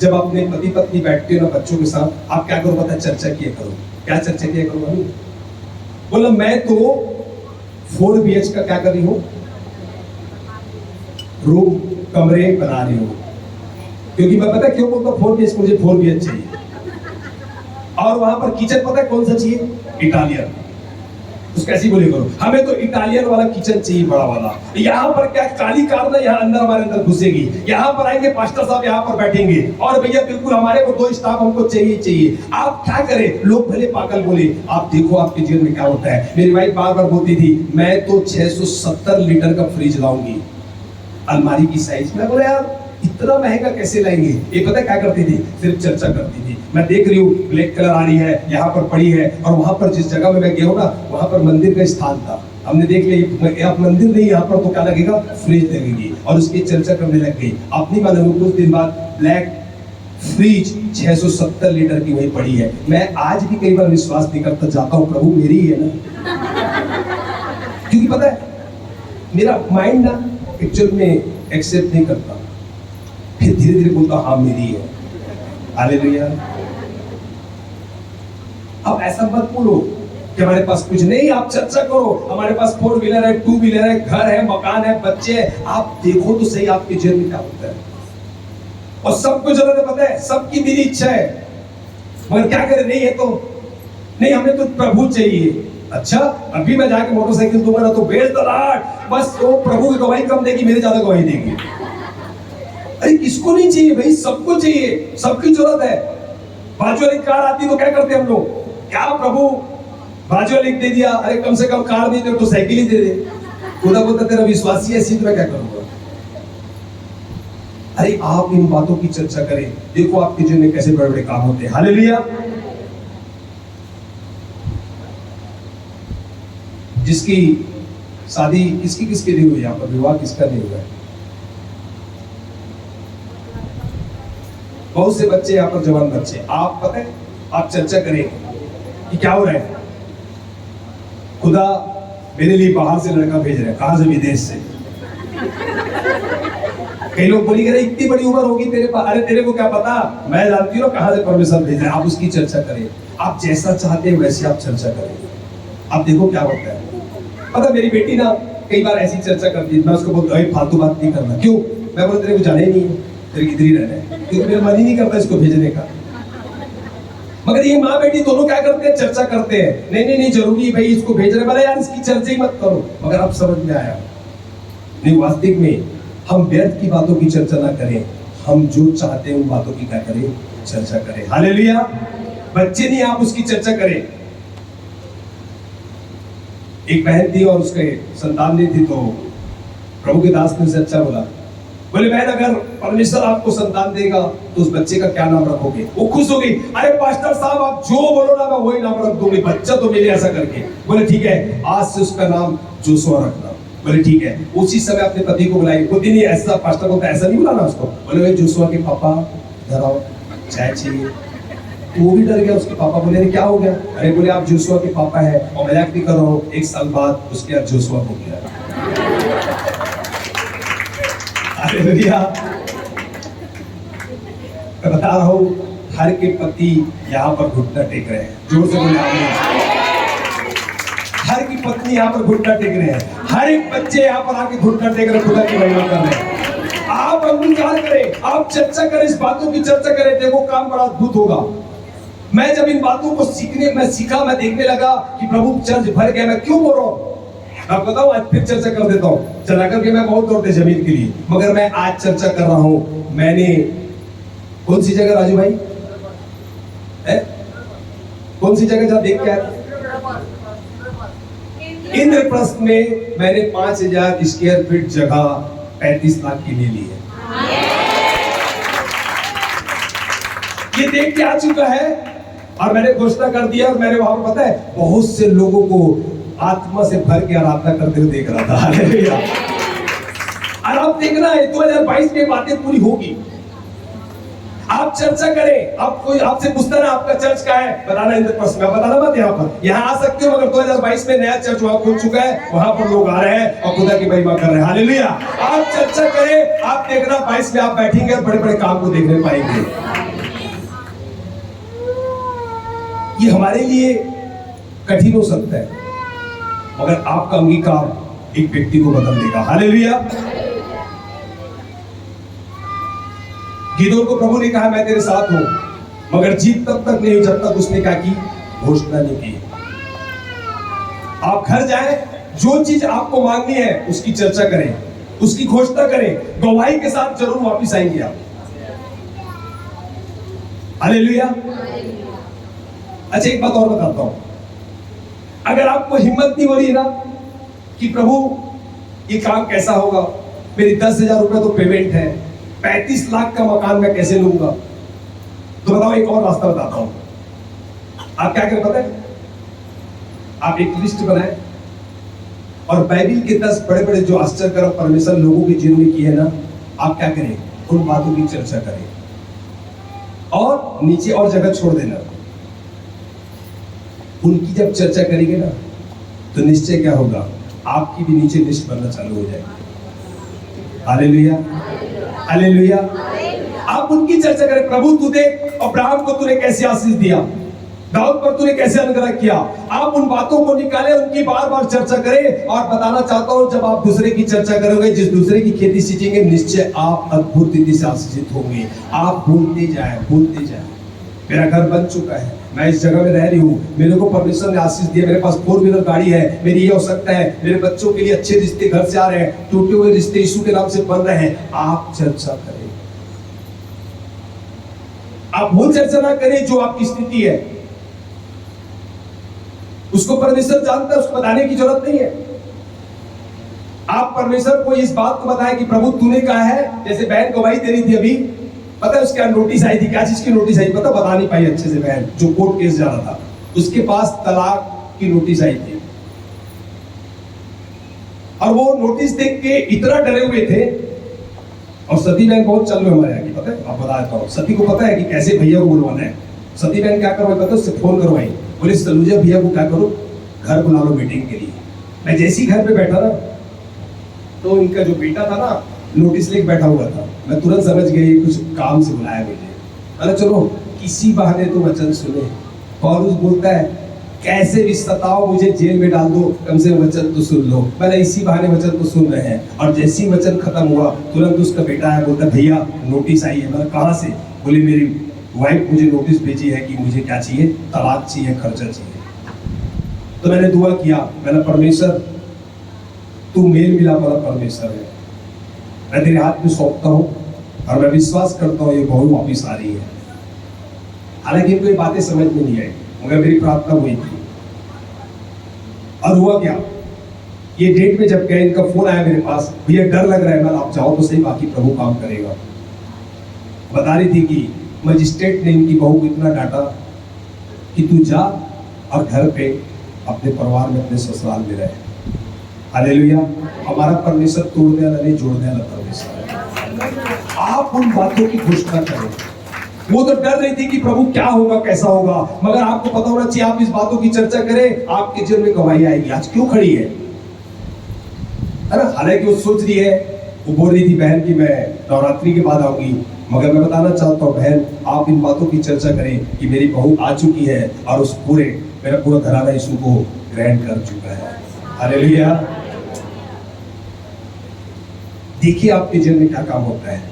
जब अपने पति पत्नी बैठते हो ना बच्चों के साथ, आप क्या करो पता है? चर्चा किया करो। क्या चर्चा किया करो भाई? बोला मैं तो 4 BH का क्या कर रही हूँ, रूम कमरे बना रही हूँ। क्योंकि मैं पता क्यों बोलता हूँ 4 BH, मुझे 4 BH चाहिए। और वहां पर किचन पता है कौन सा चाहिए? इटालियन। उसको ऐसे बोले करो, हमें तो इटालियन वाला किचन चाहिए, बड़ा वाला। यहाँ पर क्या काली कार ना यहाँ अंदर हमारे अंदर घुसेगी। यहाँ पर आएंगे पास्टर साहब, यहाँ पर बैठेंगे और भैया बिल्कुल हमारे को 2 स्टाफ हमको चाहिए। आप क्या करें, लोग भले पागल बोले, आप देखो आपके जीवन में क्या होता है। मेरी वाइफ बार बार बोलती थी मैं तो 670 लीटर का फ्रिज लाऊंगी, अलमारी की साइज। मैं बोला यार इतना महंगा कैसे लाएंगे? ये पता क्या करती थी, सिर्फ चर्चा करती थी। मैं देख रही हूँ ब्लैक कलर आ रही है, यहाँ पर पड़ी है, और वहां पर जिस जगह में मैं गया हूँ ना, वहां पर मंदिर का स्थान था। हमने देख लिया मंदिर नहीं, यहाँ पर तो क्या लगेगा, फ्रिज लगेगी। और उसकी चर्चा करने लग गई। अपनी मालूम कुछ दिन बाद ब्लैक फ्रिज 670 लीटर की वही पड़ी है। मैं आज भी कई बार विश्वास नहीं करता, जाता हूँ प्रभु मेरी ही है ना। क्योंकि पता है मेरा माइंड ना एक्चुअल में एक्सेप्ट नहीं करता, फिर धीरे धीरे बोलता हाँ मेरी है। हालेलुया। अब ऐसा मत बोलो कि हमारे पास कुछ नहीं। आप चर्चा करो, हमारे पास 4 व्हीलर है, 2 व्हीलर है, घर है, मकान है, बच्चे हैं। आप देखो तो सही आपके जीवन में क्या होता है। और सबको जरूरत है, पता है सबकी मेरी इच्छा है, मगर क्या करें, नहीं है तो नहीं, हमें तो प्रभु चाहिए। अच्छा अभी मैं जाके मोटरसाइकिल दूंगा ना तो बेच दलाट, बस वो प्रभु की गवाही कम देगी, मेरे ज्यादा गवाही देगी। अरे किसको नहीं चाहिए भाई, सबको चाहिए, सबकी जरूरत है। बाजू वाली कार आती तो क्या करते हम लोग, क्या प्रभु बाजू वाली दे दिया, अरे कम से कम कार नहीं दे तो साइकिल ही दे दे। खुदा बोलता तेरा विश्वासी है, सीध मैं क्या करूंगा। अरे आप इन बातों की चर्चा करें, देखो आपके जीवन में कैसे बड़े बड़े काम होते हैं। हालेलुया। जिसकी शादी किसकी किसकी नहीं हुई, यहाँ पर विवाह किसका नहीं हुआ है? बहुत से बच्चे यहाँ पर, जवान बच्चे, आप पता है आप चर्चा करें कि क्या हो रहा है। खुदा मेरे लिए बाहर से लड़का भेज रहा है, कहां से? विदेश से। कई लोग बोलेंगे अरे इतनी बड़ी उम्र होगी तेरे पास, अरे तेरे को क्या पता, मैं जानती हूँ कहां से परमेश्वर भेज रहा है। आप उसकी चर्चा करें, आप जैसा चाहते हैं वैसे आप चर्चा करें। आप देखो क्या होता है। पता मेरी बेटी ना कई बार ऐसी चर्चा करती है, मैं उसको बोलता हूँ फालतू बात नहीं करना। क्यों? मैं बोलता तेरे को जाना ही नहीं है, तेरे इधर ही रहना है, क्योंकि मेरा मन ही नहीं करता इसको भेजने का। मगर ये माँ बेटी दोनों क्या करते हैं, चर्चा करते हैं, नहीं नहीं नहीं जरूरी भाई इसको भेज रहे, बोले यार इसकी चर्चा ही मत करो। मगर अब समझ में आया, नहीं वास्तविक में हम व्यर्थ की बातों की चर्चा ना करें, हम जो चाहते हैं उन बातों की क्या करें, चर्चा करें। हालेलुया। बच्चे नहीं, आप उसकी चर्चा करें। एक बहन थी और उसके संतान नहीं थी, तो प्रभु के दास ने उसे अच्छा बोला, बोले बहन अगर परमेश्वर आपको संतान देगा तो उस बच्चे का क्या नाम रखोगे? वो खुश हो गई, अरे पास्टर साहब आप जो बोलो ना मैं वही नाम रख दूंगी, बच्चा तो मिले ऐसा करके। बोले ठीक है, आज से उसका नाम जोशुआ रखना। बोले ठीक है। उसी समय अपने पति को बुलाई, बोलती नहीं ऐसा, पास्टर बोलता ऐसा नहीं बुलाना उसको। बोले भाई जोशुआ के पापा इधर आओ, चाय चाहिए। तो वो भी डर गया, उसके पापा बोले क्या हो गया? अरे बोले आप जोशुआ के पापा है, और मजाक भी कर रहा हूँ, 1 साल बाद उसके बाद जोशुआ हो गया। हालेलुया। मैं बता रहा हूँ, हर के पति यहाँ पर घुटना टेक रहे हैं। जोर से बोले आमीन। हर की पत्नी यहाँ पर घुटना टेक रहे हैं, हर एक बच्चे यहाँ पर आके घुटना टेक रहे, खुदा की महिमा कर रहे हैं। आप अंगीकार करें, आप चर्चा करें, इस बातों की चर्चा करें, देखो काम बड़ा अद्भुत होगा। मैं जब इन बातों को सीखा, मैं देखने लगा कि प्रभु चर्च भर गया। मैं क्यों बोल रहा हूँ आप बताओ, आज फिर चर्चा कर देता हूँ। चला करके मैं बहुत दौड़ते जमीन के लिए, मगर मैं आज चर्चा कर रहा हूँ। मैंने कौन सी जगह राजू भाई है, कौन सी जगह जहाँ देख के आया? इंद्रप्रस्थ में मैंने 5000 स्क्वायर फीट जगह 35 लाख की ले ली है। ये देख के आ चुका है और मैंने घोषणा कर दिया। और मैंने वहां पर पता है बहुत से लोगों को आत्मा से भर के आराधना करते हुए देख रहा था। हालेलुया। और आप देखना है 2022 में बातें पूरी होगी। आप चर्चा करें, आप कोई आपसे पूछता ना आपका चर्च का है, बताना इंद्रप्रस्थ में, बताना मत यहाँ पर। यहाँ आ सकते हो, मगर 2022 में नया चर्च वहां खुल चुका है, वहां पर लोग आ रहे हैं और खुदा की महिमा कर रहे हैं। हालेलुया। आप चर्चा करें, आप देखना 22 में आप बैठेंगे और बड़े बड़े काम को देखने पाएंगे। ये हमारे लिए कठिन हो सकता है, मगर आपका अंगीकार एक व्यक्ति को बदल देगा। हालेलुया। गिदोन को प्रभु ने कहा मैं तेरे साथ हूं, मगर जीत तब तक नहीं जब तक उसने क्या की, घोषणा नहीं की। आप घर जाएं, जो चीज आपको मांगनी है उसकी चर्चा करें, उसकी घोषणा करें, गवाही के साथ जरूर वापस आएंगे आप। हालेलुया। अच्छा एक बात और बताता हूं, अगर आपको हिम्मत नहीं हो रही ना कि प्रभु ये काम कैसा होगा, मेरी 10,000 रुपए तो पेमेंट है, 35 लाख का मकान मैं कैसे लूंगा, तो बताओ एक और रास्ता बताता हूं। आप क्या करें पता है, आप एक लिस्ट बनाएं और बाइबिल के 10 बड़े बड़े जो आश्चर्यकारक परमेश्वर लोगों के जीवन में किए ना, आप क्या करें, उन बातों की चर्चा करें और नीचे और जगह छोड़ देना। उनकी जब चर्चा करेंगे ना तो निश्चय क्या होगा, आपकी भी नीचे लिस्ट बनना चालू हो जाएगी। हालेलुया। हालेलुया। आप उनकी चर्चा करें, प्रभु तूने अब्राहम को तूने कैसे आशीष दिया, दाऊद पर तूने कैसे अनुग्रह किया। आप उन बातों को निकालें, उनकी बार बार चर्चा करें। और बताना चाहता हूं, जब आप दूसरे की चर्चा करोगे, जिस दूसरे की खेती सींचेंगे, निश्चय आप अद्भुत रीति से आशीषित होंगे। आप बोलते जाए, बोलते जाए। मेरा घर बन चुका है, मैं इस जगह में रह रही हूँ, मेरे को परमेश्वर ने आशीष दिया, मेरे पास 4 व्हीलर गाड़ी है, मेरी ये हो सकता है, मेरे बच्चों के लिए अच्छे रिश्ते घर से आ रहे हैं, टूटे हुए रिश्ते यीशु के नाम से बन रहे हैं। आप चर्चा करें, आप वो चर्चा ना करें जो आपकी स्थिति है, उसको परमेश्वर जानता है, उसको बताने की जरूरत नहीं है। आप परमेश्वर को इस बात को बताएं कि प्रभु तूने कहा है, जैसे बहन गवाही दे रही थी अभी, पता है उसके नोटिस आई थी, क्या चीज की नोटिस आई पता, बता नहीं पाई अच्छे से बहन, जो कोर्ट केस जा रहा था, उसके पास तलाक की नोटिस आई थी। और वो नोटिस देख के इतना डरे हुए थे। और सती बहन बहुत चल में हमारे यहाँ की, पता है, आप बता देता हूँ, सती को पता है कि कैसे भैया को बुलवाना है। सती बहन क्या करवाई पता है, उससे फोन करवाई, बोले सलूजा भैया को क्या करो, घर बुला लो मीटिंग के लिए। मैं जैसे ही घर पे बैठा ना, तो इनका जो बेटा था ना, नोटिस लेके बैठा हुआ था। मैं तुरंत समझ गई कुछ काम से बुलाया मुझे। अरे चलो किसी बहाने तो वचन सुने। पौलुस बोलता है कैसे भी सताओ, मुझे जेल में डाल दो, कम से कम वचन तो सुन लो। मैंने इसी बहाने वचन तो सुन रहे हैं। और जैसे ही वचन खत्म हुआ, तुरंत उसका बेटा है, बोलता भैया नोटिस आई है। मैंने कहाँ से? बोले मेरी वाइफ मुझे नोटिस भेजी है कि मुझे क्या चाहिए, तलाक चाहिए, खर्चा चाहिए। तो मैंने दुआ किया, मैंने परमेश्वर तू मेल मिलाप वाला परमेश्वर है, मैं तेरे हाथ में सौंपता हूँ और मैं विश्वास करता हूँ ये बहू वापिस आ रही है। हालांकि इनको ये बातें समझ में नहीं आई, मगर मेरी प्रार्थना हुई थी। और हुआ क्या, ये डेट में जब गए, इनका फोन आया मेरे पास, भैया डर लग रहा है। मैं आप जाओ तो सही, बाकी प्रभु काम करेगा। बता रही थी कि मजिस्ट्रेट ने इनकी बहू को इतना डांटा कि तू जा और घर पे अपने परिवार में, अपने ससुराल में रहे। हालेलुया। हमारा परमेश्वर तोड़ने वाला नहीं, जोड़ने वाला परमेश्वर। आप उन बातों की घोषणा करें। वो तो डर रही थी कि प्रभु क्या होगा, कैसा होगा, मगर आपको पता होना चाहिए, आप इस बातों की चर्चा करें, आपके जीवन में गवाही आएगी। आज क्यों खड़ी है ना? हालांकि वो सोच रही है, वो बोल रही थी बहन की मैं नवरात्रि के बाद आऊंगी, मगर मैं बताना चाहता हूँ बहन, आप इन बातों की चर्चा करें कि मेरी बहू आ चुकी है और उस मेरा पूरा घराना यीशु को ग्रहण कर चुका है। हालेलुया। देखिए आपके जीवन में क्या काम होता है,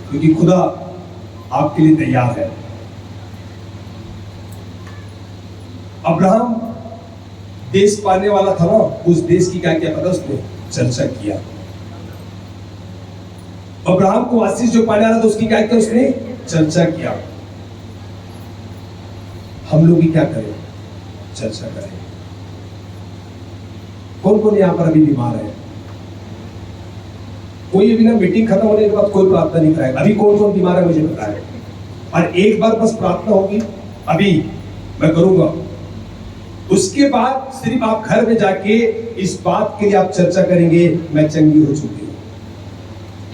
क्योंकि खुदा आपके लिए तैयार है। अब्राहम देश पाने वाला था ना, उस देश की क्या किया पता, उसने चर्चा किया। अब्राहम को आशीष जो पाने वाला था उसकी क्या किया, उसने चर्चा किया। हम लोग भी क्या करें, चर्चा करें। कौन कौन यहां पर अभी बीमार है? कोई अभी ना मीटिंग खत्म होने के बाद कोई प्रार्थना नहीं कराएगा। अभी कौन कौन बीमार है मुझे बताएं, और एक बार बस प्रार्थना होगी, अभी मैं करूंगा। उसके बाद सिर्फ आप घर में जाके इस बात के लिए आप चर्चा करेंगे, मैं चंगी हो चुकी हूं।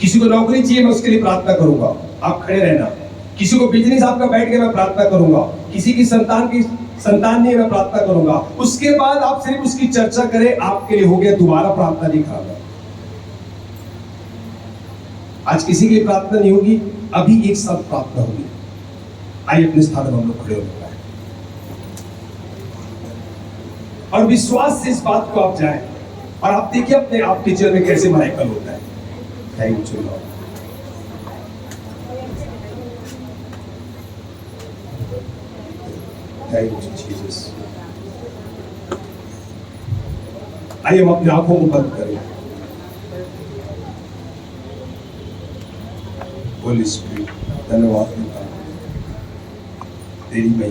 किसी को नौकरी चाहिए, मैं उसके लिए प्रार्थना करूंगा, आप खड़े रहना। किसी को बिजनेस आपका बैठ के मैं प्रार्थना करूंगा। किसी की संतान नहीं, मैं प्रार्थना करूंगा। उसके बाद आप सिर्फ उसकी चर्चा करें, आपके लिए हो गया। दोबारा प्रार्थना नहीं कराना। आज किसी के लिए प्रार्थना नहीं होगी, अभी एक साथ प्रार्थना होगी। आइए अपने स्थान में हम लोग खड़े हो जाए और विश्वास से इस बात को आप जाएं, और आप देखिए अपने आप के जीवन में कैसे माइकल होता है। Thank you Lord. Thank you Jesus. आइए हम अपनी आंखों को बंद करें। होली स्पिरिट, धन्यवाद तेरी महिमा।